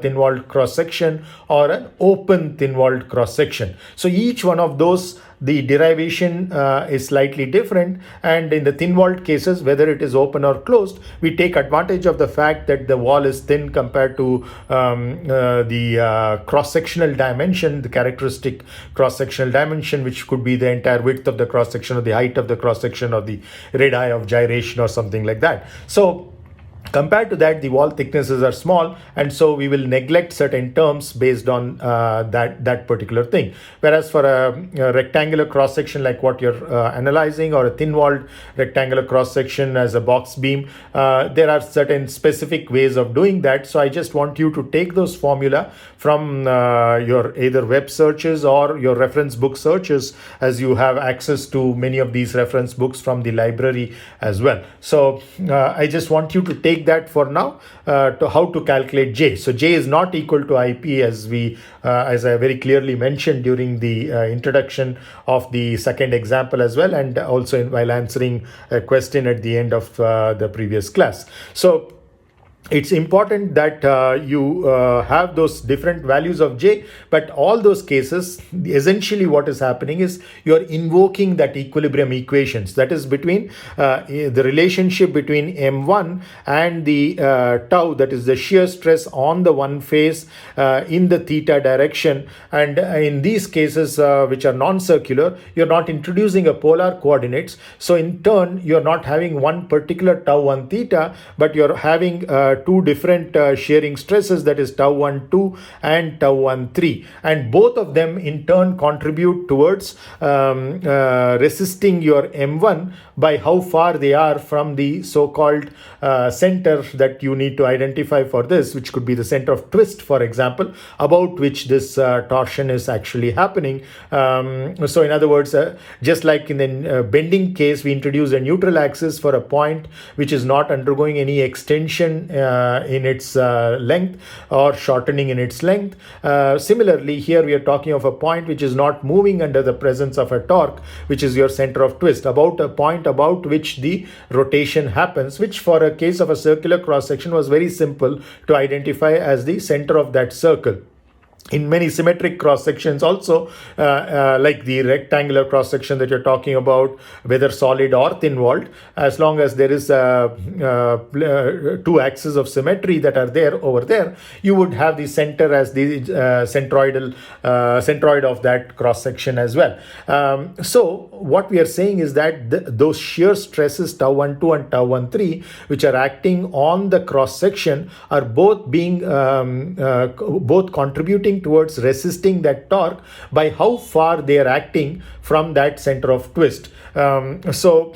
thin-walled cross section or an open thin-walled cross section. So each one of those, the derivation is slightly different, and in the thin-walled cases, whether it is open or closed, we take advantage of the fact that the wall is thin compared to the cross-sectional dimension, the characteristic cross-sectional dimension, which could be the entire width of the cross-section or the height of the cross-section or the radii of gyration or something like that. So compared to that, the wall thicknesses are small, and so we will neglect certain terms based on that particular thing. Whereas for a rectangular cross section like what you're analyzing, or a thin-walled rectangular cross section as a box beam, there are certain specific ways of doing that. So I just want you to take those formula from your either web searches or your reference book searches, as you have access to many of these reference books from the library as well. So I just want you to take that for now to how to calculate J. So J is not equal to IP, as I very clearly mentioned during the introduction of the second example as well, and also while answering a question at the end of the previous class. So it's important that you have those different values of J, but all those cases, essentially what is happening is you're invoking that equilibrium equations, that is between the relationship between M1 and the tau, that is the shear stress on the one face in the theta direction. And in these cases which are non-circular, you're not introducing a polar coordinates, so in turn you're not having one particular tau 1 theta, but you're having two different shearing stresses, that is tau 1 2 and tau 1 3, and both of them in turn contribute towards resisting your M1 by how far they are from the so-called center that you need to identify for this, which could be the center of twist, for example, about which this torsion is actually happening. So in other words, just like in the bending case, we introduce a neutral axis for a point which is not undergoing any extension in its length or shortening in its length. Similarly, here we are talking of a point which is not moving under the presence of a torque, which is your center of twist, about a point about which the rotation happens, which for a case of a circular cross section was very simple to identify as the center of that circle. In many symmetric cross sections also, like the rectangular cross section that you're talking about, whether solid or thin-walled, as long as there is two axes of symmetry that are there over there, you would have the center as the centroid of that cross section as well. So what we are saying is that those shear stresses tau 1 2 and tau 1 3, which are acting on the cross section, are both being both contributing towards resisting that torque by how far they are acting from that center of twist. So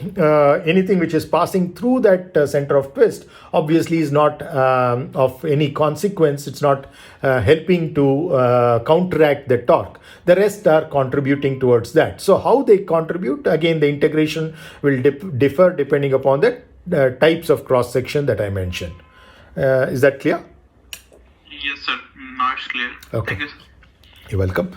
anything which is passing through that center of twist obviously is not of any consequence. It's not helping to counteract the torque. The rest are contributing towards that. So how they contribute, again, the integration will differ depending upon the types of cross section that I mentioned. Is that clear? Yes, sir. Now it's clear. Okay. Thank you, sir. You're welcome.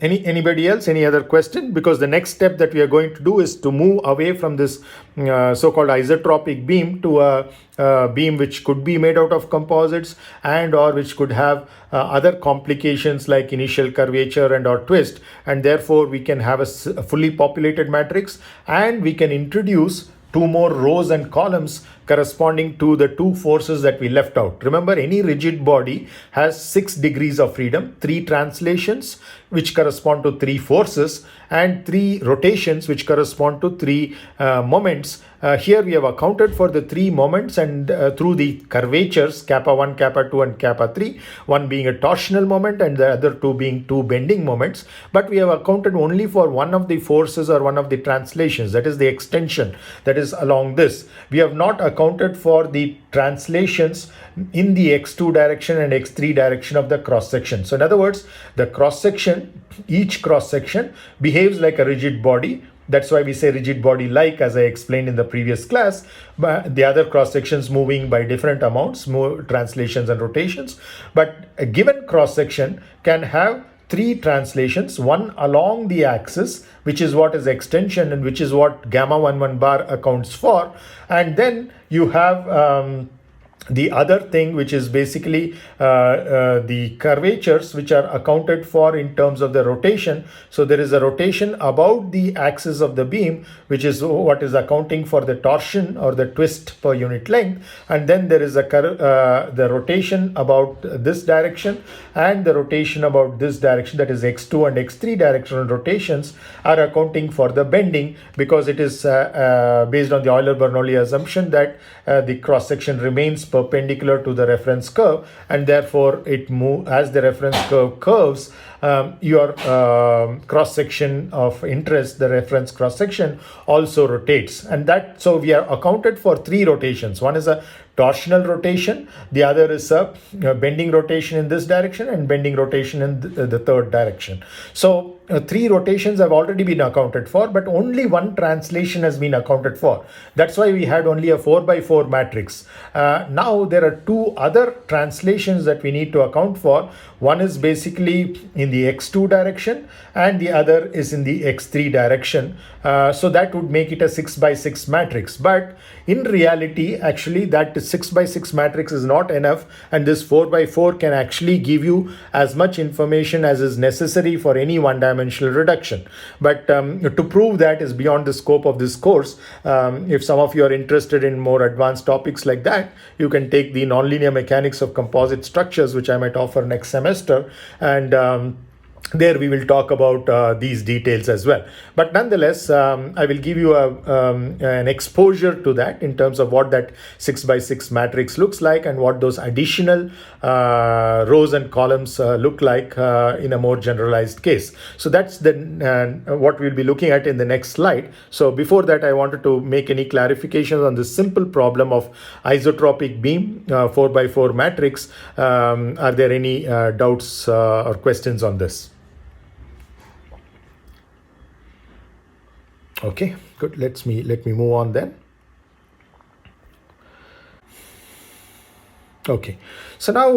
Anybody else? Any other question? Because the next step that we are going to do is to move away from this so-called isotropic beam to a beam which could be made out of composites and or which could have other complications like initial curvature and or twist, and therefore we can have a fully populated matrix, and we can introduce two more rows and columns corresponding to the two forces that we left out. Remember, any rigid body has 6 degrees of freedom, 3 translations which correspond to 3 forces, and 3 rotations which correspond to 3 moments. Here we have accounted for the 3 moments and through the curvatures kappa 1, kappa 2 and kappa 3, one being a torsional moment and the other 2 being 2 bending moments. But we have accounted only for one of the forces or one of the translations, that is the extension that is along this. We have not accounted for the translations in the x2 direction and x3 direction of the cross section. So in other words, the cross section, each cross section behaves like a rigid body. That's why we say rigid body like, as I explained in the previous class, but the other cross sections moving by different amounts, more translations and rotations. But a given cross section can have 3 translations, one along the axis, which is what is extension and which is what gamma 11 bar accounts for. And then you have the other thing, which is basically the curvatures, which are accounted for in terms of the rotation. So there is a rotation about the axis of the beam, which is what is accounting for the torsion or the twist per unit length. And then there is the rotation about this direction and the rotation about this direction, that is x2 and x3 directional rotations are accounting for the bending, because it is based on the Euler-Bernoulli assumption that the cross section remains perpendicular to the reference curve, and therefore it moves as the reference curve curves. Your cross section of interest, the reference cross section, also rotates, and that so we are accounted for 3 rotations. One is a torsional rotation, the other is a bending rotation in this direction and bending rotation in the third direction. So 3 rotations have already been accounted for, but only 1 translation has been accounted for. That's why we had only a 4x4 matrix. Now there are 2 other translations that we need to account for. One is basically in the x2 direction and the other is in the x3 direction. So that would make it a 6x6 matrix. But in reality, actually that 6x6 matrix is not enough, and this 4x4 can actually give you as much information as is necessary for any one-dimensional reduction. But to prove that is beyond the scope of this course. If some of you are interested in more advanced topics like that, you can take the nonlinear mechanics of composite structures, which I might offer next semester, and there we will talk about these details as well. But nonetheless, I will give you an exposure to that in terms of what that 6x6 matrix looks like and what those additional rows and columns look like in a more generalized case. So that's what we'll be looking at in the next slide. So before that, I wanted to make any clarifications on this simple problem of isotropic beam 4x4 matrix. Are there any doubts or questions on this? Okay, good. Let me move on then. Okay, so now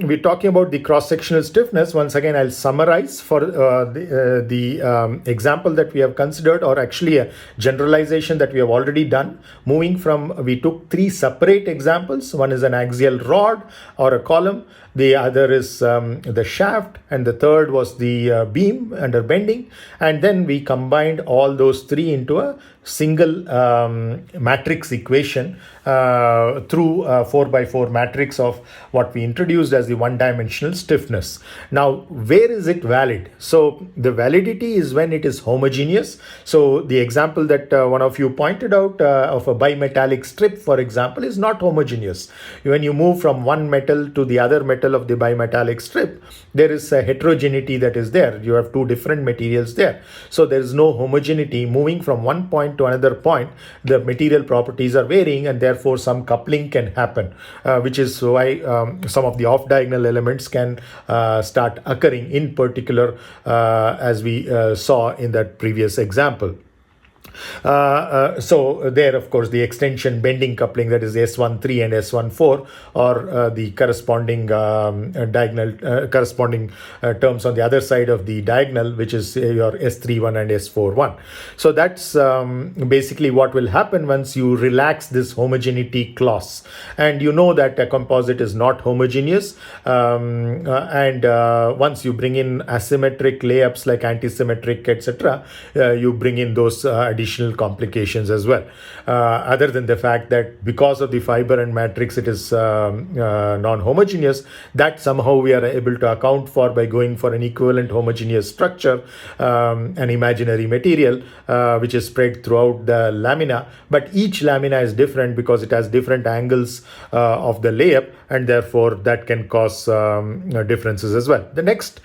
we're talking about the cross-sectional stiffness. Once again, I'll summarize for the example that we have considered, or actually a generalization that we have already done. We took 3 separate examples. One is an axial rod or a column. The other is the shaft, and the third was the beam under bending. And then we combined all those 3 into a single matrix equation through a 4x4 matrix of what we introduced as the one-dimensional stiffness. Now, where is it valid? So the validity is when it is homogeneous. So the example that one of you pointed out of a bimetallic strip, for example, is not homogeneous. When you move from one metal to the other metal of the bimetallic strip, there is a heterogeneity that is there. You have 2 different materials there. So there is no homogeneity. Moving from one point to another point, the material properties are varying, and therefore some coupling can happen, which is why some of the off-diagonal elements can start occurring, in particular as we saw in that previous example. So there, of course, the extension bending coupling, that is S13 and S14, or the corresponding diagonal corresponding terms on the other side of the diagonal, which is your S31 and S41. So that's basically what will happen once you relax this homogeneity clause. And you know that a composite is not homogeneous, and once you bring in asymmetric layups like antisymmetric, etc., you bring in those additional complications as well. Other than the fact that because of the fiber and matrix it is non-homogeneous, that somehow we are able to account for by going for an equivalent homogeneous structure, an imaginary material which is spread throughout the lamina, but each lamina is different because it has different angles of the layup, and therefore that can cause differences as well. The next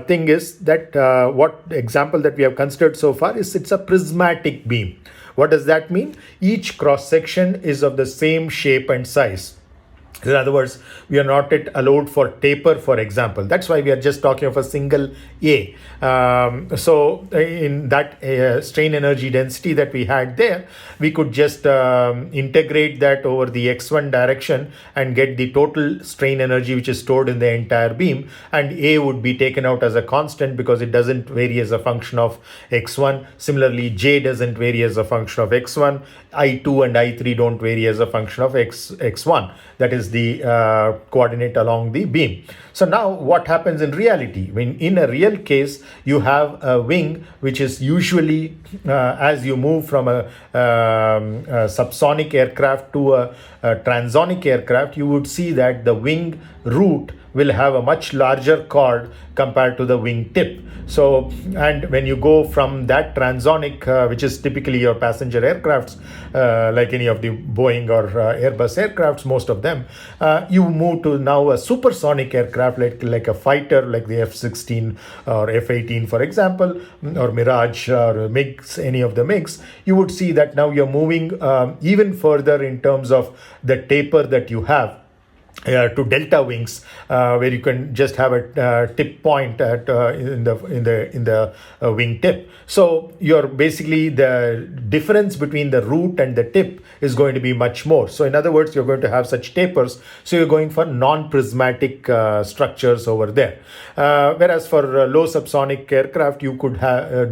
thing is that what example that we have considered so far is it's a prismatic beam. What does that mean? Each cross section is of the same shape and size. In other words, we are not yet allowed for taper, for example. That's why we are just talking of a single A. So in that strain energy density that we had there, we could just integrate that over the x1 direction and get the total strain energy which is stored in the entire beam, and A would be taken out as a constant because it doesn't vary as a function of x1. Similarly, J doesn't vary as a function of x1. I2 and I3 don't vary as a function of x1. That is the coordinate along the beam. So now what happens in reality? When in a real case, you have a wing which is usually, as you move from a subsonic aircraft to a transonic aircraft, you would see that the wing root will have a much larger chord compared to the wing tip. So, and when you go from that transonic, which is typically your passenger aircrafts, like any of the Boeing or Airbus aircrafts, most of them, you move to now a supersonic aircraft like a fighter, like the F-16 or F-18, for example, or Mirage or MiGs, any of the MiGs. You would see that now you're moving even further in terms of the taper that you have. To delta wings, where you can just have a tip point at in the wing tip. So you're basically, the difference between the root and the tip is going to be much more. So in other words, you're going to have such tapers. So you're going for non-prismatic structures over there. Whereas for low subsonic aircraft, you could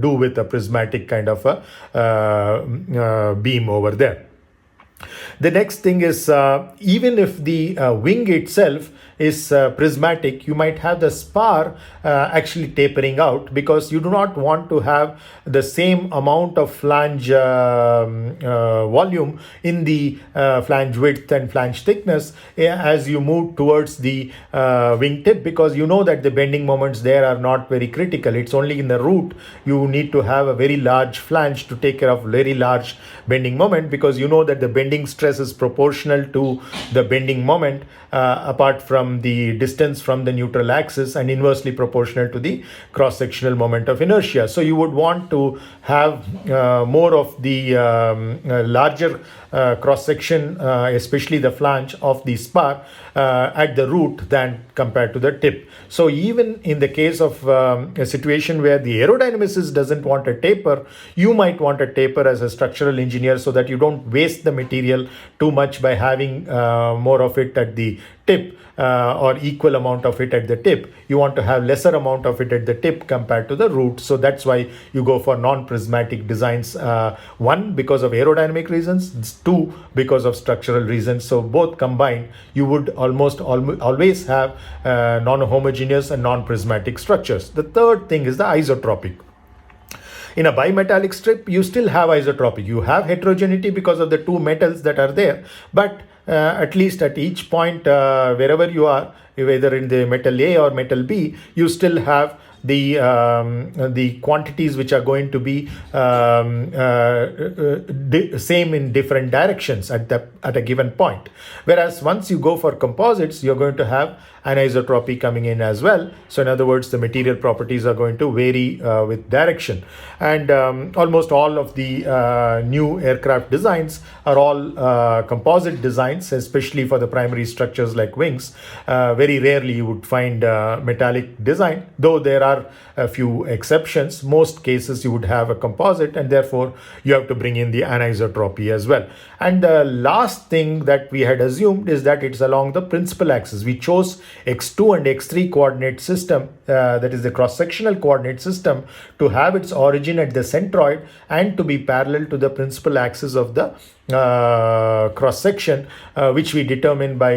do with a prismatic kind of a beam over there. The next thing is, even if the wing itself is prismatic, you might have the spar actually tapering out, because you do not want to have the same amount of flange volume in the flange width and flange thickness as you move towards the wing tip, because you know that the bending moments there are not very critical. It's only in the root you need to have a very large flange to take care of very large bending moment, because you know that the bending stress is proportional to the bending moment apart from the distance from the neutral axis, and inversely proportional to the cross-sectional moment of inertia. So you would want to have more of the larger cross-section, especially the flange of the spar at the root than compared to the tip. So even in the case of a situation where the aerodynamicist doesn't want a taper, you might want a taper as a structural engineer, so that you don't waste the material too much by having more of it at the tip or equal amount of it at the tip. You want to have lesser amount of it at the tip compared to the root. So that's why you go for non-prismatic designs. One, because of aerodynamic reasons. Two, because of structural reasons. So both combined, you would always have non-homogeneous and non-prismatic structures. The third thing is the isotropic. In a bimetallic strip, you still have isotropic. You have heterogeneity because of the two metals that are there, but at least at each point, wherever you are, whether in the metal A or metal B, you still have the quantities which are going to be same in different directions at a given point. Whereas once you go for composites, you're going to have anisotropy coming in as well. So in other words, the material properties are going to vary with direction. And almost all of the new aircraft designs are all composite designs, especially for the primary structures like wings. Very rarely you would find metallic design, though there are a few exceptions. Most cases you would have a composite, and therefore you have to bring in the anisotropy as well. And the last thing that we had assumed is that it's along the principal axis. We chose x2 and x3 coordinate system, that is the cross-sectional coordinate system, to have its origin at the centroid and to be parallel to the principal axis of the cross-section, which we determine by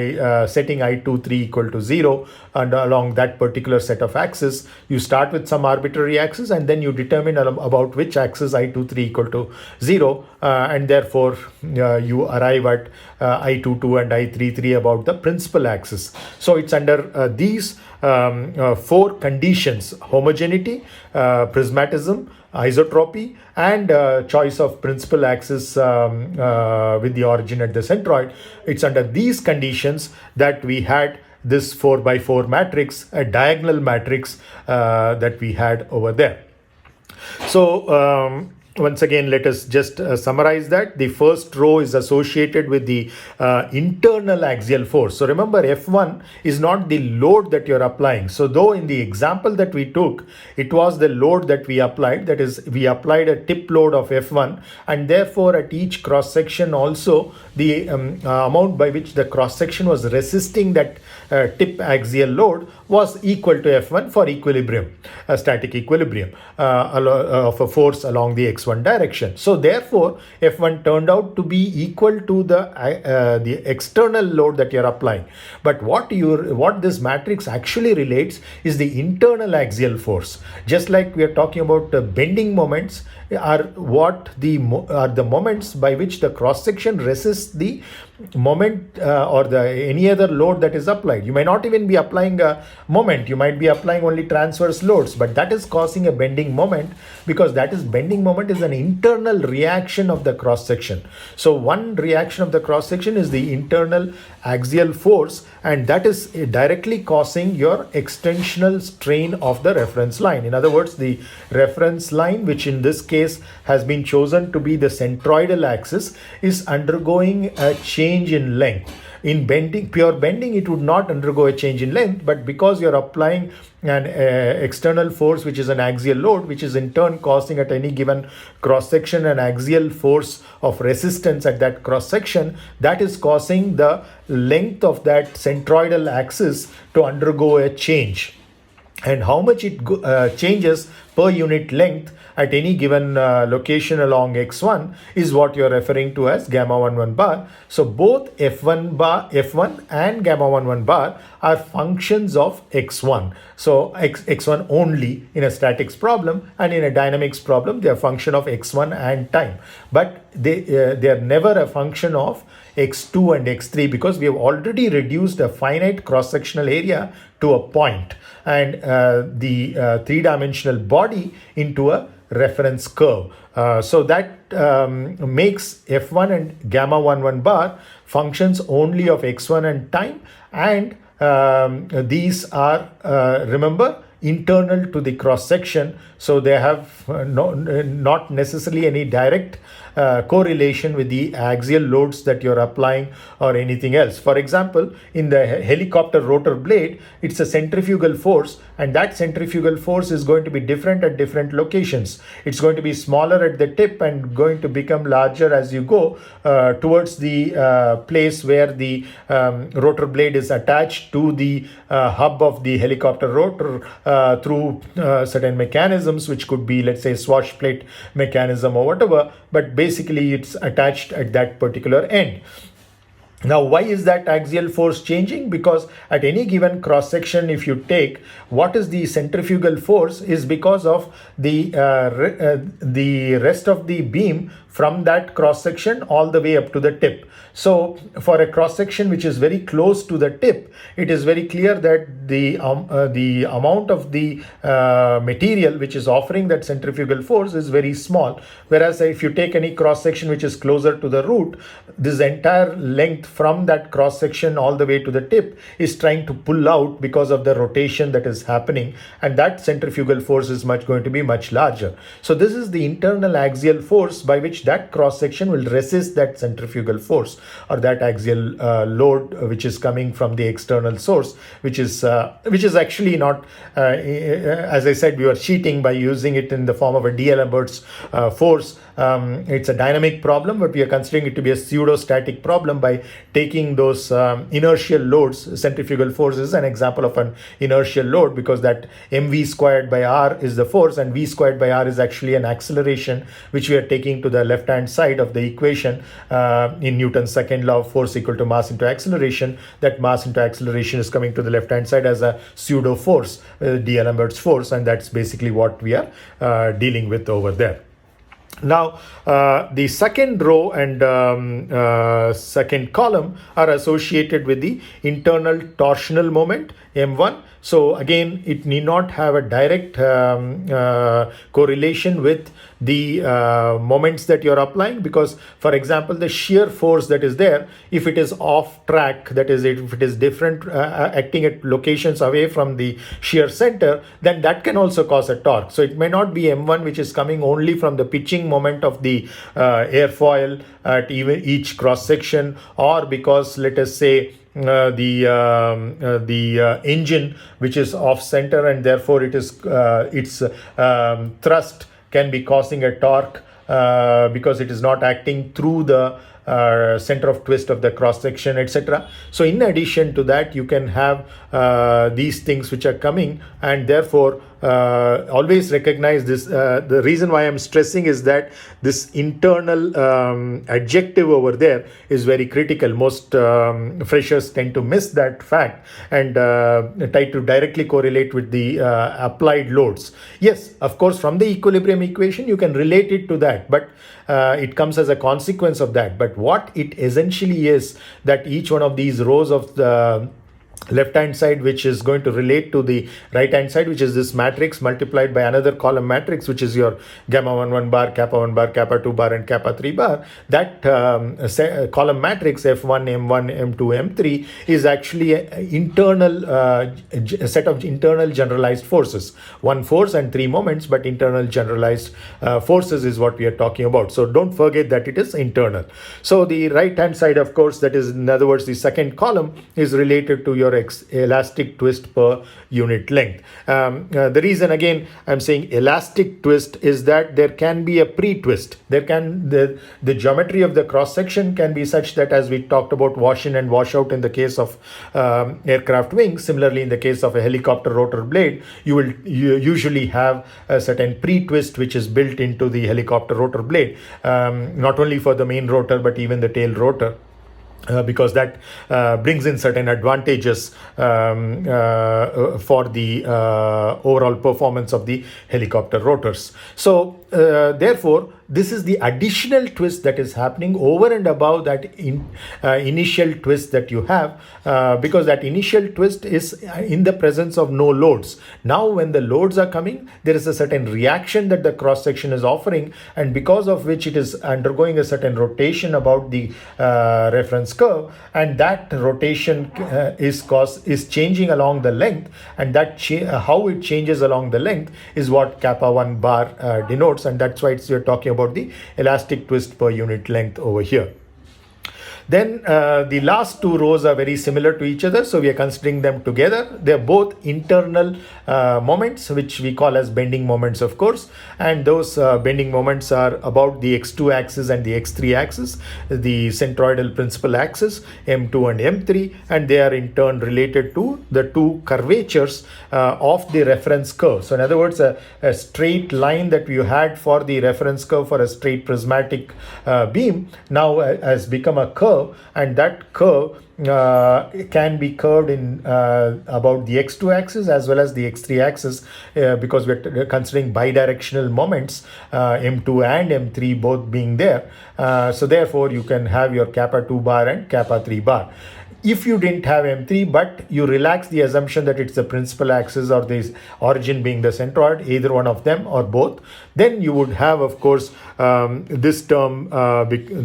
setting I2, 3 equal to 0, and along that particular set of axes. You start with some arbitrary axis and then you determine about which axis I2, 3 equal to 0, and therefore you arrive at I2, 2 and I3, 3 about the principal axis. So it's under these four conditions: homogeneity, prismatism, isotropy, and choice of principal axis with the origin at the centroid. It's under these conditions that we had this 4x4 matrix, a diagonal matrix that we had over there. So once again, let us just summarize that. The first row is associated with the internal axial force. So remember, F1 is not the load that you're applying. So though in the example that we took, it was the load that we applied, that is, we applied a tip load of F1, and therefore at each cross section also the amount by which the cross section was resisting that tip axial load was equal to F1 for equilibrium, static equilibrium of a force along the x1 direction. So therefore F1 turned out to be equal to the external load that you're applying. But what this matrix actually relates is the internal axial force. Just like we are talking about bending moments are the moments by which the cross section resists the moment or any other load that is applied. You may not even be applying a moment, you might be applying only transverse loads, but that is causing a bending moment, because bending moment is an internal reaction of the cross section. So one reaction of the cross section is the internal axial force, and that is directly causing your extensional strain of the reference line. In other words, the reference line, which in this case has been chosen to be the centroidal axis, is undergoing a change in length. In bending, pure bending, it would not undergo a change in length, but because you're applying an external force, which is an axial load, which is in turn causing at any given cross section an axial force of resistance at that cross section, that is causing the length of that centroidal axis to undergo a change. And how much it changes per unit length at any given location along x1 is what you're referring to as gamma 11 bar. So both f1 and gamma 11 bar are functions of x1. So x1 only in a statics problem, and in a dynamics problem they are function of x1 and time. But they are never a function of x2 and x3, because we have already reduced a finite cross-sectional area to a point, and the three-dimensional body into a reference curve. So that makes f1 and gamma 11 bar functions only of x1 and time, and these are, remember, internal to the cross section, so they have not necessarily any direct correlation with the axial loads that you're applying or anything else. For example, in the helicopter rotor blade, it's a centrifugal force, and that centrifugal force is going to be different at different locations. It's going to be smaller at the tip and going to become larger as you go towards the place where the rotor blade is attached to the hub of the helicopter rotor through certain mechanisms, which could be, let's say, swash plate mechanism or whatever, but basically it's attached at that particular end. Now, why is that axial force changing? Because at any given cross section, if you take what is the centrifugal force, is because of the rest of the beam from that cross section all the way up to the tip. So for a cross section which is very close to the tip, it is very clear that the amount of the material which is offering that centrifugal force is very small. Whereas if you take any cross section which is closer to the root, this entire length from that cross section all the way to the tip is trying to pull out because of the rotation that is happening, and that centrifugal force is going to be much larger. So this is the internal axial force by which that cross section will resist that centrifugal force or that axial load which is coming from the external source, which is actually not, as I said, we were cheating by using it in the form of a D'Alembert's force. It's a dynamic problem, but we are considering it to be a pseudo-static problem by taking those inertial loads. Centrifugal force is an example of an inertial load because that mv squared by r is the force, and v squared by r is actually an acceleration which we are taking to the left-hand side of the equation in Newton's second law of force equal to mass into acceleration. That mass into acceleration is coming to the left-hand side as a pseudo-force, D'Alembert's force, and that's basically what we are dealing with over there. Now, the second row and second column are associated with the internal torsional moment, M1. So again, it need not have a direct correlation with the moments that you're applying, because, for example, the shear force that is there, if it is off track, that is, if it is different, acting at locations away from the shear center, then that can also cause a torque. So it may not be M1 which is coming only from the pitching moment of the airfoil at even each cross section, or because, let us say, the engine which is off center, and therefore it is its thrust can be causing a torque because it is not acting through the center of twist of the cross section, etc. So in addition to that, you can have these things which are coming, and therefore always recognize this. The reason why I'm stressing is that this internal adjective over there is very critical. Most freshers tend to miss that fact and try to directly correlate with the applied loads. Yes, of course, from the equilibrium equation you can relate it to that, but it comes as a consequence of that. But what it essentially is, that each one of these rows of the left hand side, which is going to relate to the right hand side, which is this matrix multiplied by another column matrix, which is your gamma 1 bar, kappa 2 bar, and kappa 3 bar. That column matrix F1, M1, M2, M3 is actually an internal a set of internal generalized forces. One force and three moments, but internal generalized forces is what we are talking about. So don't forget that it is internal. So the right hand side, of course, that is, in other words, the second column is related to your elastic twist per unit length. The reason, again, I'm saying elastic twist is that there can be a pre-twist. There can the geometry of the cross section can be such that, as we talked about, wash in and wash out in the case of aircraft wings. Similarly, in the case of a helicopter rotor blade, you usually have a certain pre-twist which is built into the helicopter rotor blade, not only for the main rotor but even the tail rotor. Because that brings in certain advantages for the overall performance of the helicopter rotors. So therefore, this is the additional twist that is happening over and above that initial twist that you have, because that initial twist is in the presence of no loads. Now when the loads are coming, there is a certain reaction that the cross section is offering, and because of which it is undergoing a certain rotation about the reference curve, and that rotation is changing along the length, and that how it changes along the length is what kappa 1 bar denotes, and that's why you're talking about the elastic twist per unit length over here. Then the last two rows are very similar to each other, so we are considering them together. They are both internal moments, which we call as bending moments, of course, and those bending moments are about the x2 axis and the x3 axis, the centroidal principal axis, M2 and M3, and they are in turn related to the two curvatures of the reference curve. So in other words, a straight line that you had for the reference curve for a straight prismatic beam now has become a curve, and that curve can be curved in about the x2 axis as well as the x3 axis, because we're considering bidirectional moments, M2 and M3 both being there. So therefore you can have your kappa 2 bar and kappa 3 bar. If you didn't have M3, but you relax the assumption that it's the principal axis or the origin being the centroid, either one of them or both, then you would have, of course, this term,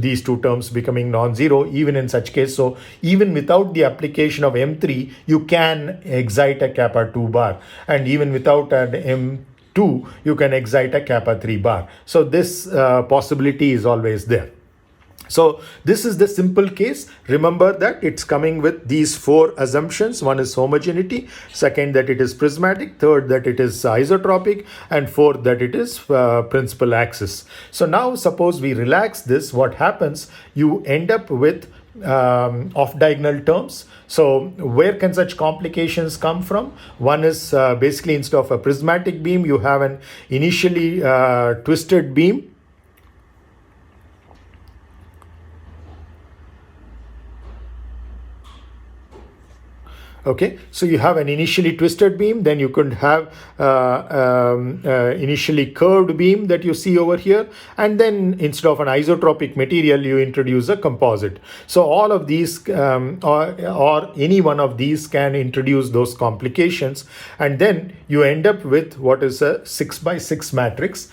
these two terms becoming non-zero even in such case. So even without the application of M3, you can excite a kappa 2 bar. And even without an M2, you can excite a kappa 3 bar. So this possibility is always there. So this is the simple case. Remember that it's coming with these four assumptions. One is homogeneity, second that it is prismatic, third that it is isotropic, and fourth that it is principal axis. So now suppose we relax this, what happens? You end up with off-diagonal terms. So where can such complications come from? One is basically instead of a prismatic beam, you have an initially twisted beam. Okay, so you have an initially twisted beam, then you could have initially curved beam that you see over here, and then instead of an isotropic material, you introduce a composite. So all of these or any one of these can introduce those complications, and then you end up with what is a 6x6 matrix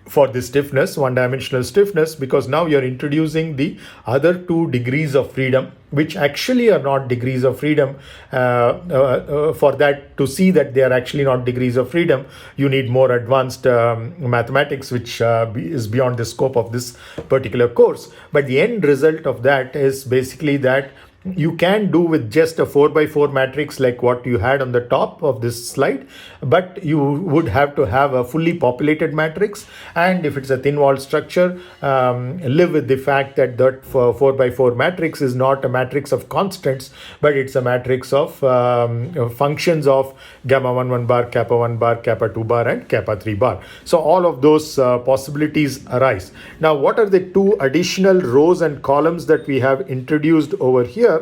for the stiffness, one-dimensional stiffness, because now you're introducing the other 2 degrees of freedom, which actually are not degrees of freedom. For that, to see that they are actually not degrees of freedom, you need more advanced mathematics, which is beyond the scope of this particular course. But the end result of that is basically that you can do with just a 4x4 matrix like what you had on the top of this slide, but you would have to have a fully populated matrix. And if it's a thin wall structure, live with the fact that that 4x4 matrix is not a matrix of constants, but it's a matrix of functions of gamma 1 bar, kappa 1 bar, kappa 2 bar, and kappa 3 bar. So all of those possibilities arise. Now, what are the 2 additional rows and columns that we have introduced over here?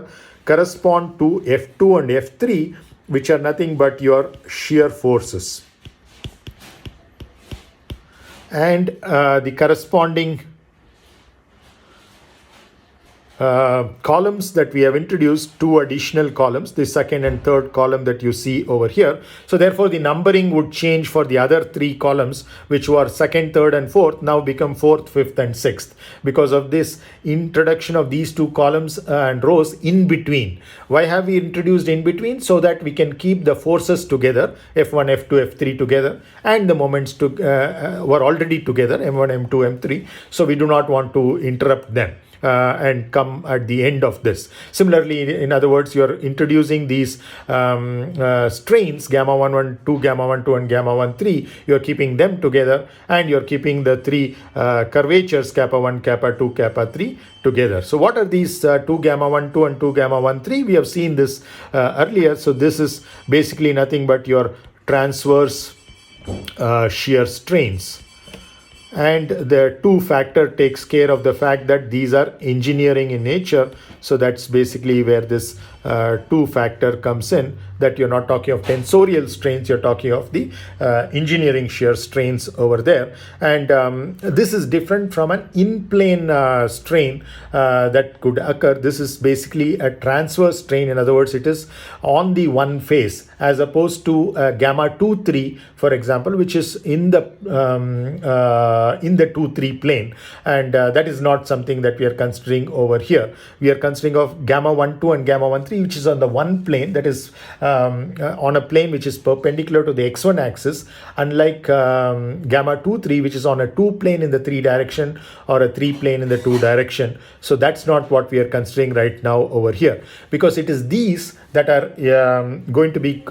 Correspond to F2 and F3, which are nothing but your shear forces. And the corresponding columns that we have introduced, 2 additional columns, the second and third column that you see over here. So therefore the numbering would change for the other 3 columns, which were second, third, and fourth, now become fourth, fifth, and sixth, because of this introduction of these 2 columns and rows in between. Why have we introduced in between? So that we can keep the forces together, F1, F2, F3 together, and the moments were already together, M1, M2, M3. So we do not want to interrupt them. And come at the end of this. Similarly, in other words, you're introducing these strains, gamma 1, 1, 2, gamma 1, 2, and gamma 1, 3. You're keeping them together, and you're keeping the 3 curvatures, kappa 1, kappa 2, kappa 3 together. So what are these 2 gamma 1, 2, and 2 gamma 1, 3? We have seen this earlier. So this is basically nothing but your transverse shear strains. And the 2 factor takes care of the fact that these are engineering in nature. So that's basically where this 2 factor comes in, that you're not talking of tensorial strains, you're talking of the engineering shear strains over there. And this is different from an in-plane strain that could occur. This is basically a transverse strain. In other words, it is on the one face, as opposed to gamma 2-3, for example, which is in the 2-3 plane. And that is not something that we are considering over here. We are considering of gamma 1-2 and gamma 1-3, which is on the one plane, that is on a plane which is perpendicular to the x1 axis, unlike gamma 2-3, which is on a 2 plane in the 3 direction or a 3 plane in the 2 direction. So that's not what we are considering right now over here, because it is these that are going to be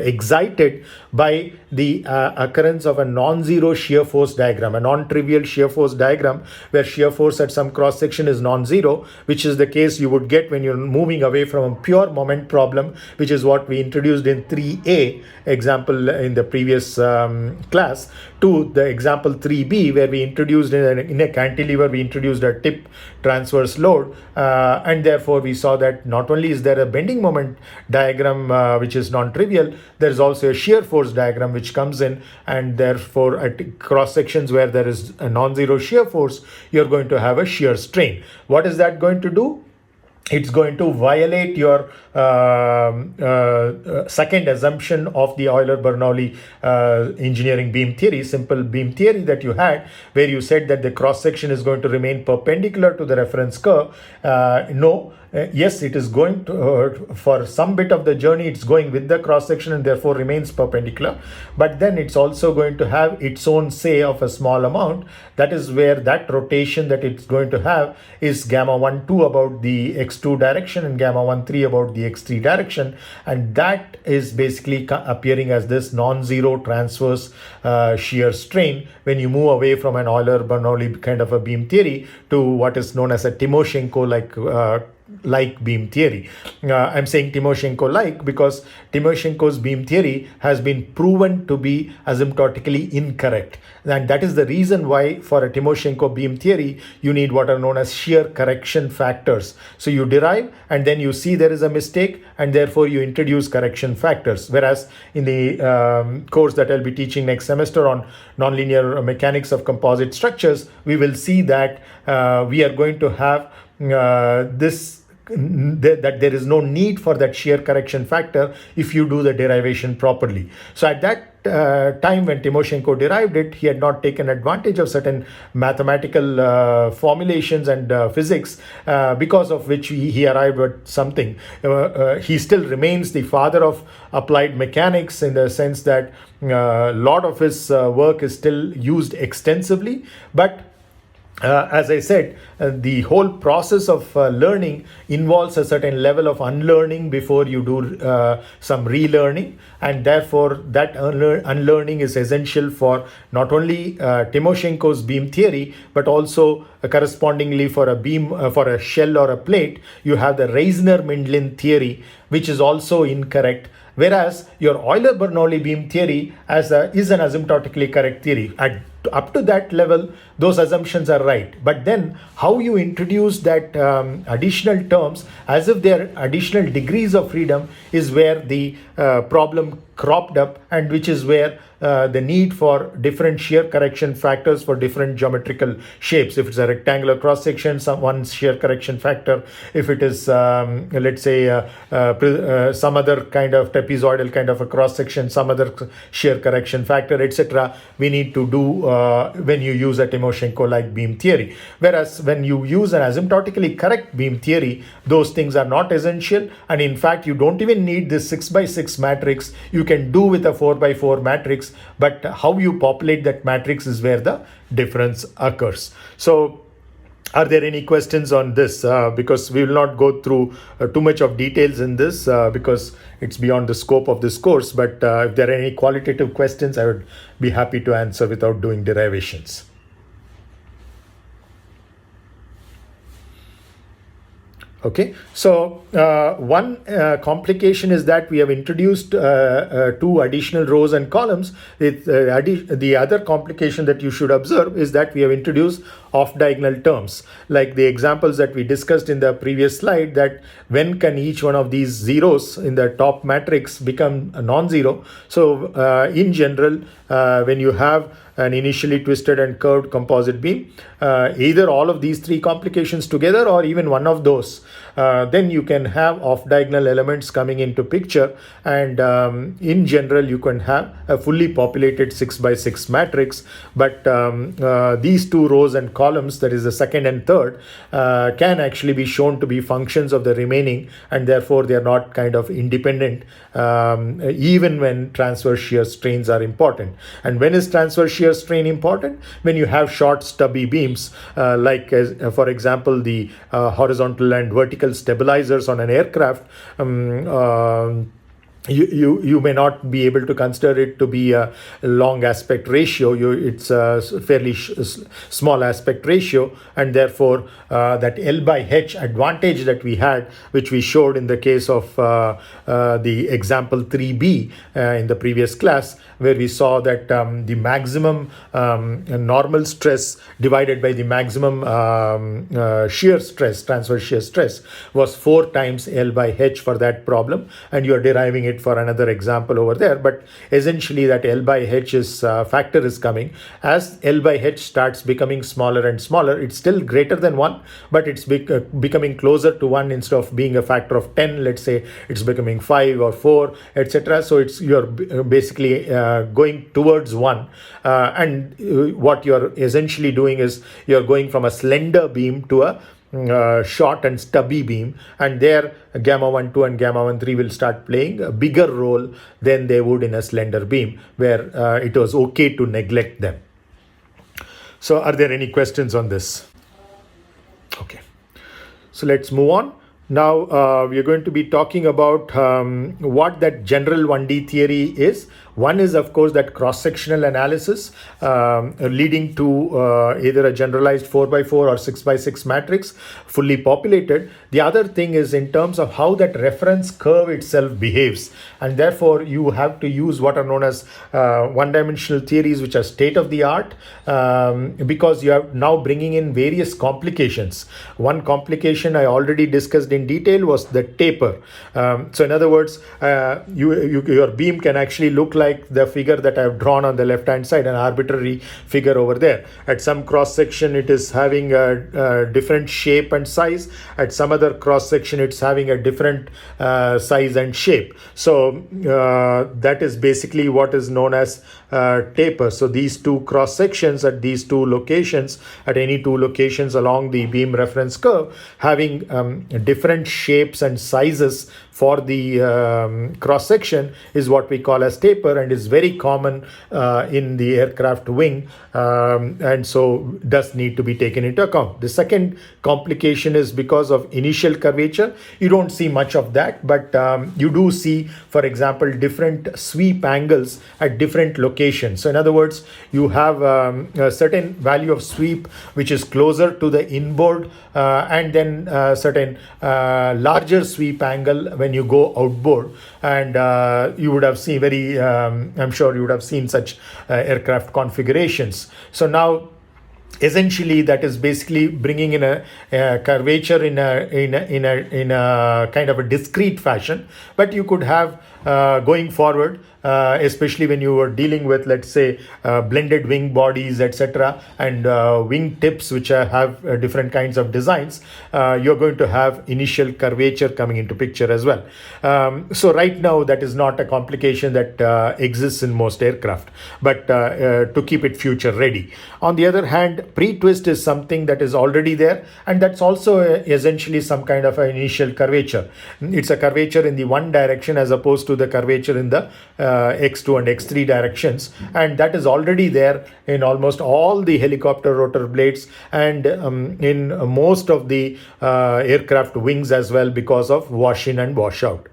excited by the occurrence of a non-zero shear force diagram, a non-trivial shear force diagram, where shear force at some cross section is non-zero, which is the case you would get when you're moving away from a pure moment problem, which is what we introduced in 3A example in the previous class, to the example 3B, where we introduced in a cantilever, we introduced a tip transverse load, and therefore we saw that not only is there a bending moment diagram which is non-trivial, there is also a shear force diagram which comes in, and therefore at cross sections where there is a non-zero shear force, you're going to have a shear strain. What is that going to do? it's going to violate your second assumption of the Euler-Bernoulli engineering beam theory, simple beam theory that you had, where you said that the cross-section is going to remain perpendicular to the reference curve. No. Yes, it is going to, for some bit of the journey, it's going with the cross-section and therefore remains perpendicular. But then it's also going to have its own say of a small amount. That is where that rotation that it's going to have is gamma 1, 2 about the x2 direction and gamma 1, 3 about the x3 direction. And that is basically appearing as this non-zero transverse shear strain when you move away from an Euler-Bernoulli kind of a beam theory to what is known as a Timoshenko-like beam theory. I'm saying Timoshenko-like because Timoshenko's beam theory has been proven to be asymptotically incorrect. And that is the reason why for a Timoshenko beam theory, you need what are known as shear correction factors. So you derive and then you see there is a mistake and therefore you introduce correction factors. Whereas in the course that I'll be teaching next semester on nonlinear mechanics of composite structures, we will see that we are going to have that there is no need for that shear correction factor if you do the derivation properly. So at that time when Timoshenko derived it, he had not taken advantage of certain mathematical formulations and physics because of which he arrived at something. He still remains the father of applied mechanics in the sense that a lot of his work is still used extensively, but as I said, the whole process of learning involves a certain level of unlearning before you do some relearning, and therefore that unlearning is essential for not only Timoshenko's beam theory, but also correspondingly for a beam, for a shell or a plate, you have the Reisner-Mindlin theory, which is also incorrect. Whereas your Euler-Bernoulli beam theory is an asymptotically correct theory. Up to that level, those assumptions are right. But then how you introduce that additional terms as if they are additional degrees of freedom is where the problem cropped up, and which is where the need for different shear correction factors for different geometrical shapes. If it's a rectangular cross section, one shear correction factor. If it is, let's say, some other kind of trapezoidal kind of a cross section, some other shear correction factor, etc. we need to do when you use a Timoshenko-like beam theory. Whereas when you use an asymptotically correct beam theory, those things are not essential, and in fact you don't even need this 6x6 matrix. You can do with a 4x4 matrix, but how you populate that matrix is where the difference occurs. So are there any questions on this? Because we will not go through too much of details in this because it's beyond the scope of this course. But if there are any qualitative questions, I would be happy to answer without doing derivations. Okay, so one complication is that we have introduced two additional rows and columns. The other complication that you should observe is that we have introduced off-diagonal terms, like the examples that we discussed in the previous slide, that when can each one of these zeros in the top matrix become a non-zero. So in general, when you have an initially twisted and curved composite beam, either all of these three complications together or even one of those, then you can have off-diagonal elements coming into picture, and in general you can have a fully populated 6x6 matrix. But these two rows and columns, that is the second and third, can actually be shown to be functions of the remaining, and therefore they are not kind of independent even when transverse shear strains are important. And when is transverse shear strain important? When you have short stubby beams, like for example the horizontal and vertical stabilizers on an aircraft. You may not be able to consider it to be a long aspect ratio. It's a fairly small aspect ratio, and therefore that L by H advantage that we had, which we showed in the case of the example 3b in the previous class, where we saw that the maximum normal stress divided by the maximum shear stress, transverse shear stress, was 4 times L by H for that problem, and you are deriving it for another example over there. But essentially that L by H factor is coming. As L by H starts becoming smaller and smaller, it's still greater than 1, but it's becoming closer to 1 instead of being a factor of 10. Let's say it's becoming 5 or 4, etc. So you're basically going towards 1, and what you're essentially doing is you're going from a slender beam to a short and stubby beam, and there gamma 1 2 and gamma 1 3 will start playing a bigger role than they would in a slender beam, where it was okay to neglect them. So are there any questions on this? Okay, so let's move on. Now we are going to be talking about what that general 1D theory is. One is, of course, that cross-sectional analysis leading to either a generalized 4x4 or 6x6 matrix fully populated. The other thing is in terms of how that reference curve itself behaves, and therefore you have to use what are known as one-dimensional theories, which are state-of-the-art, because you are now bringing in various complications. One complication I already discussed in detail was the taper. So in other words, your beam can actually look like the figure that I've drawn on the left hand side, an arbitrary figure over there. At some cross section it is having a different shape and size. At some other cross section it's having a different size and shape. So that is basically what is known as taper. So these two cross sections at these two locations, at any two locations along the beam reference curve, having different shapes and sizes for the cross section is what we call as taper, and is very common in the aircraft wing, and so does need to be taken into account. The second complication is because of initial curvature. You don't see much of that, but you do see, for example, different sweep angles at different locations. So in other words, you have a certain value of sweep which is closer to the inboard, and then certain larger sweep angle when you go outboard, and you would have seen I'm sure you would have seen such aircraft configurations. So now essentially that is basically bringing in a curvature in a kind of a discrete fashion, but you could have going forward, especially when you were dealing with, let's say, blended wing bodies, etc., and wing tips which have different kinds of designs, you're going to have initial curvature coming into picture as well. So right now that is not a complication that exists in most aircraft, but to keep it future ready. On the other hand, pre-twist is something that is already there, and that's also essentially some kind of an initial curvature. It's a curvature in the one direction as opposed to the curvature in the X2 and X3 directions, and that is already there in almost all the helicopter rotor blades and in most of the aircraft wings as well, because of wash in and wash out.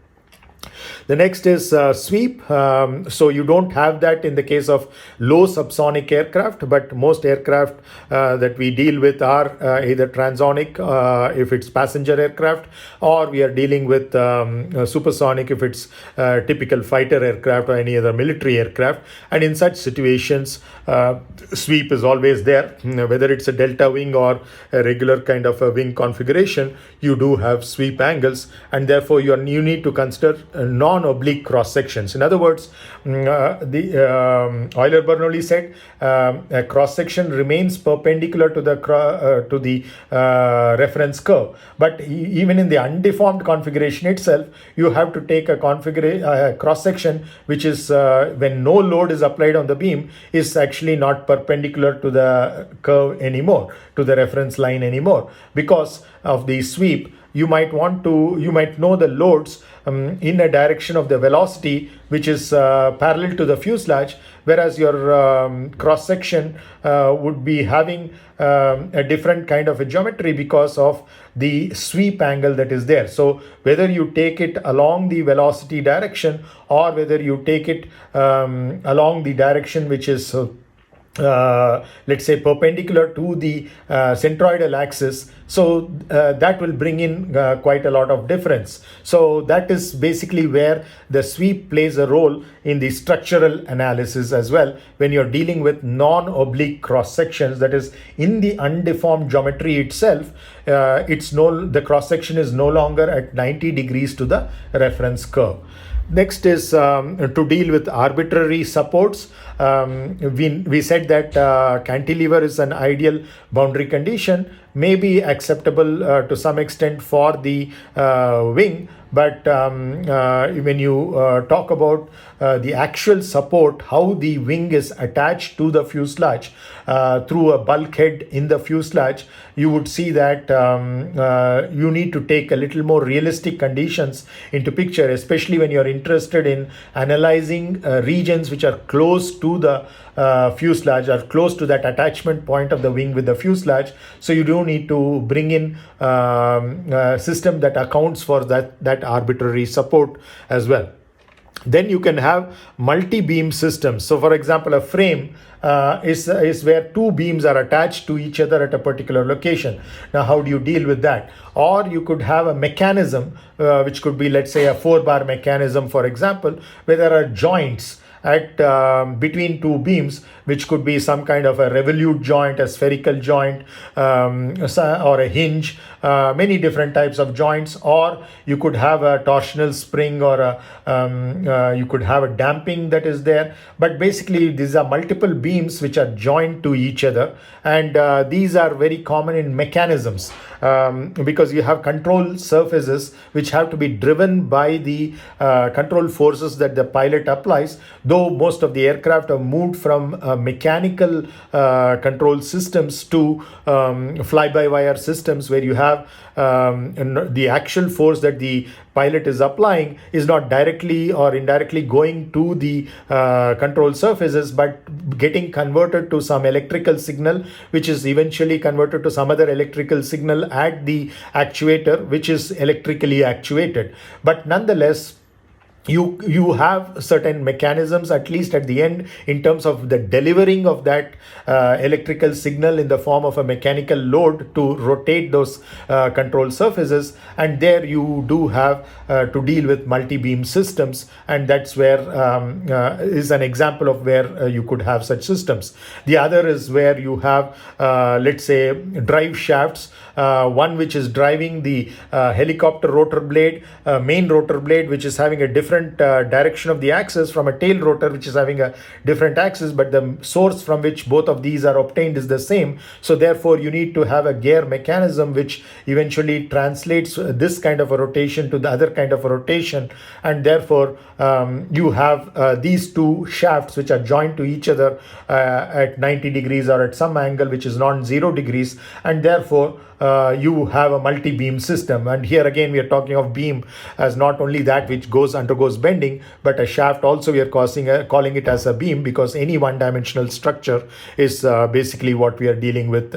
The next is sweep. So you don't have that in the case of low subsonic aircraft, but most aircraft that we deal with are either transonic if it's passenger aircraft, or we are dealing with supersonic if it's typical fighter aircraft or any other military aircraft. And in such situations, sweep is always there. Whether it's a delta wing or a regular kind of a wing configuration, you do have sweep angles, and therefore you need to consider non-oblique cross sections. In other words, the Euler-Bernoulli said a cross section remains perpendicular to the reference curve, but even in the undeformed configuration itself, you have to take a cross section which is when no load is applied on the beam is actually not perpendicular to the curve anymore, to the reference line anymore, because of the sweep. You might know the loads in a direction of the velocity which is parallel to the fuselage, whereas your cross section would be having a different kind of a geometry because of the sweep angle that is there. So whether you take it along the velocity direction or whether you take it along the direction which is let's say perpendicular to the centroidal axis, so that will bring in quite a lot of difference. So that is basically where the sweep plays a role in the structural analysis as well, when you're dealing with non-oblique cross sections, that is in the undeformed geometry itself. The cross section is no longer at 90 degrees to the reference curve. Next is to deal with arbitrary supports. We said that cantilever is an ideal boundary condition, may be acceptable to some extent for the wing, but when you talk about the actual support, how the wing is attached to the fuselage through a bulkhead in the fuselage, you would see that you need to take a little more realistic conditions into picture, especially when you're interested in analyzing regions which are close to the fuselage, or close to that attachment point of the wing with the fuselage. So you do need to bring in a system that accounts for that arbitrary support as well. Then you can have multi-beam systems. So for example, a frame is where two beams are attached to each other at a particular location. Now, how do you deal with that? Or you could have a mechanism which could be, let's say, a 4-bar mechanism, for example, where there are joints at between two beams, which could be some kind of a revolute joint, a spherical joint, or a hinge, many different types of joints. Or you could have a torsional spring, or you could have a damping that is there. But basically, these are multiple beams which are joined to each other, and these are very common in mechanisms, because you have control surfaces which have to be driven by the control forces that the pilot applies. Though most of the aircraft have moved from mechanical control systems to fly-by-wire systems, where you have the actual force that the pilot is applying is not directly or indirectly going to the control surfaces, but getting converted to some electrical signal, which is eventually converted to some other electrical signal at the actuator, which is electrically actuated. But nonetheless, you have certain mechanisms, at least at the end, in terms of the delivering of that electrical signal in the form of a mechanical load to rotate those control surfaces. And there you do have to deal with multi-beam systems, and that's where is an example of where you could have such systems. The other is where you have, let's say, drive shafts, one which is driving the helicopter rotor blade, main rotor blade, which is having a different direction of the axis from a tail rotor, which is having a different axis, but the source from which both of these are obtained is the same. So therefore, you need to have a gear mechanism which eventually translates this kind of a rotation to the other kind of a rotation, and therefore you have these two shafts which are joined to each other at 90 degrees or at some angle which is non-zero degrees, and therefore you have a multi-beam system. And here again we are talking of beam as not only that which undergoes bending, but a shaft also we are calling it as a beam, because any one-dimensional structure is basically what we are dealing with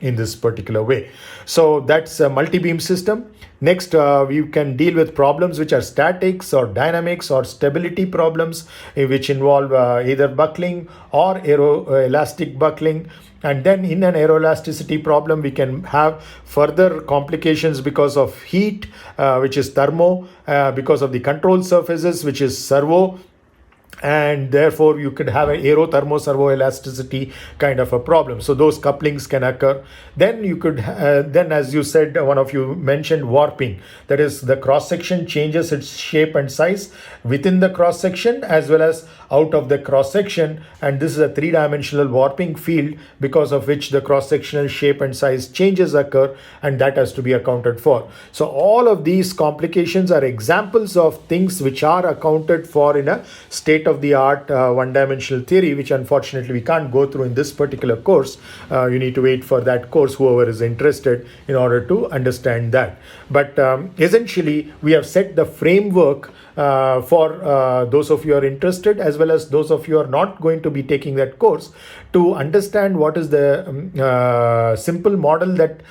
in this particular way. So that's a multi-beam system. Next, we can deal with problems which are statics or dynamics or stability problems, which involve either buckling or aeroelastic buckling. And then in an aeroelasticity problem, we can have further complications because of heat, which is thermo, because of the control surfaces, which is servo. And therefore, you could have an aero-thermo-servo-elasticity kind of a problem. So those couplings can occur. Then you could, then as you said, one of you mentioned warping. That is, the cross-section changes its shape and size within the cross-section as well as out of the cross-section. And this is a three-dimensional warping field, because of which the cross-sectional shape and size changes occur, and that has to be accounted for. So all of these complications are examples of things which are accounted for in a state-of-the-art one-dimensional theory, which unfortunately we can't go through in this particular course. You need to wait for that course, whoever is interested, in order to understand that. But essentially, we have set the framework for those of you who are interested, as well as those of you who are not going to be taking that course, to understand what is the simple model that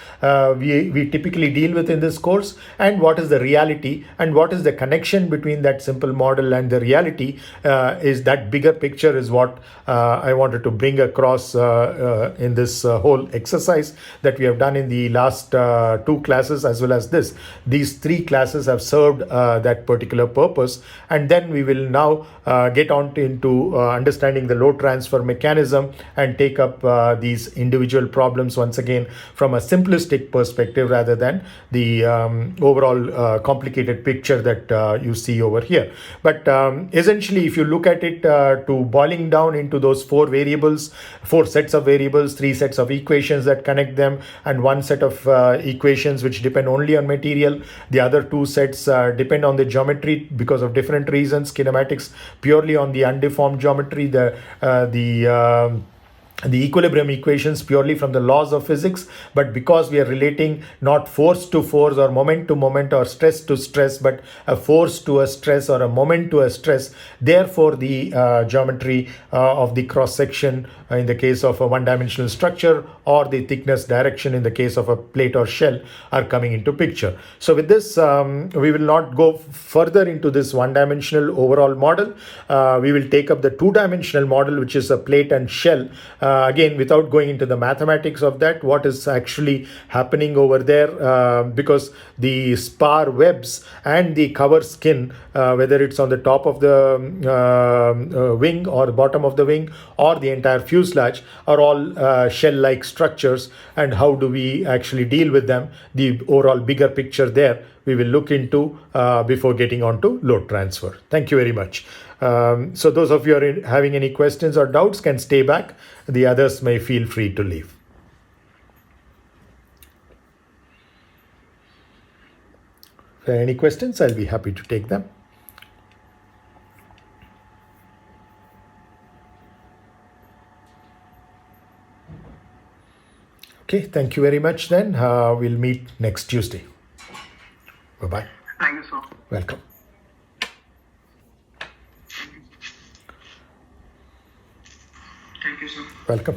we typically deal with in this course, and what is the reality, and what is the connection between that simple model and the reality is that bigger picture is what I wanted to bring across in this whole exercise that we have done in the last 2 classes as well as this. These 3 classes have served that particular purpose, and then we will now get on into understanding the load transfer mechanism and take up these individual problems once again from a simplistic perspective rather than the overall complicated picture that you see over here. But essentially, if you look at it to boiling down into those 4 variables, 4 sets of variables, 3 sets of equations that connect them, and 1 set of equations which depend only on material. The other 2 sets depend on the geometry because of different reasons. Kinematics purely on the undeformed geometry, the equilibrium equations purely from the laws of physics, but because we are relating not force to force or moment to moment or stress to stress, but a force to a stress or a moment to a stress, therefore the geometry of the cross section in the case of a one-dimensional structure or the thickness direction in the case of a plate or shell are coming into picture. So with this, we will not go further into this one-dimensional overall model. We will take up the two-dimensional model, which is a plate and shell. Again, without going into the mathematics of that, what is actually happening over there, because the spar webs and the cover skin, whether it's on the top of the wing or the bottom of the wing or the entire fuselage, are all shell-like structures, and how do we actually deal with them? The overall bigger picture there we will look into before getting on to load transfer. Thank you very much. So those of you who are having any questions or doubts can stay back. The others may feel free to leave. If there are any questions, I'll be happy to take them. Okay, thank you very much then. We'll meet next Tuesday. Bye-bye. Thank you, sir. Welcome. Thank you, sir. Welcome.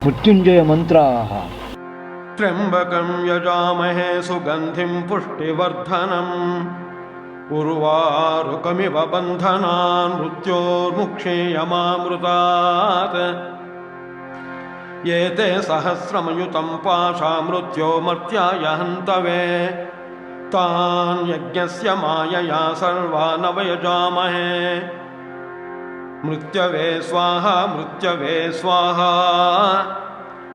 Mrityunjay मंत्राः त्र्यंबकं यजामहे सुगंधिं पुष्टिवर्धनम् उर्वारुकमिव बन्धनान् मृत्योर्मुक्षीयमामृतात् ये ते सहस्रमयुतं पाशा मृत्योर्मर्त्याय हन्तवे तान् यज्ञस्य मायया सर्वान् वयजामहे मृत्यवे स्वाहा मृत्यवे स्वाहा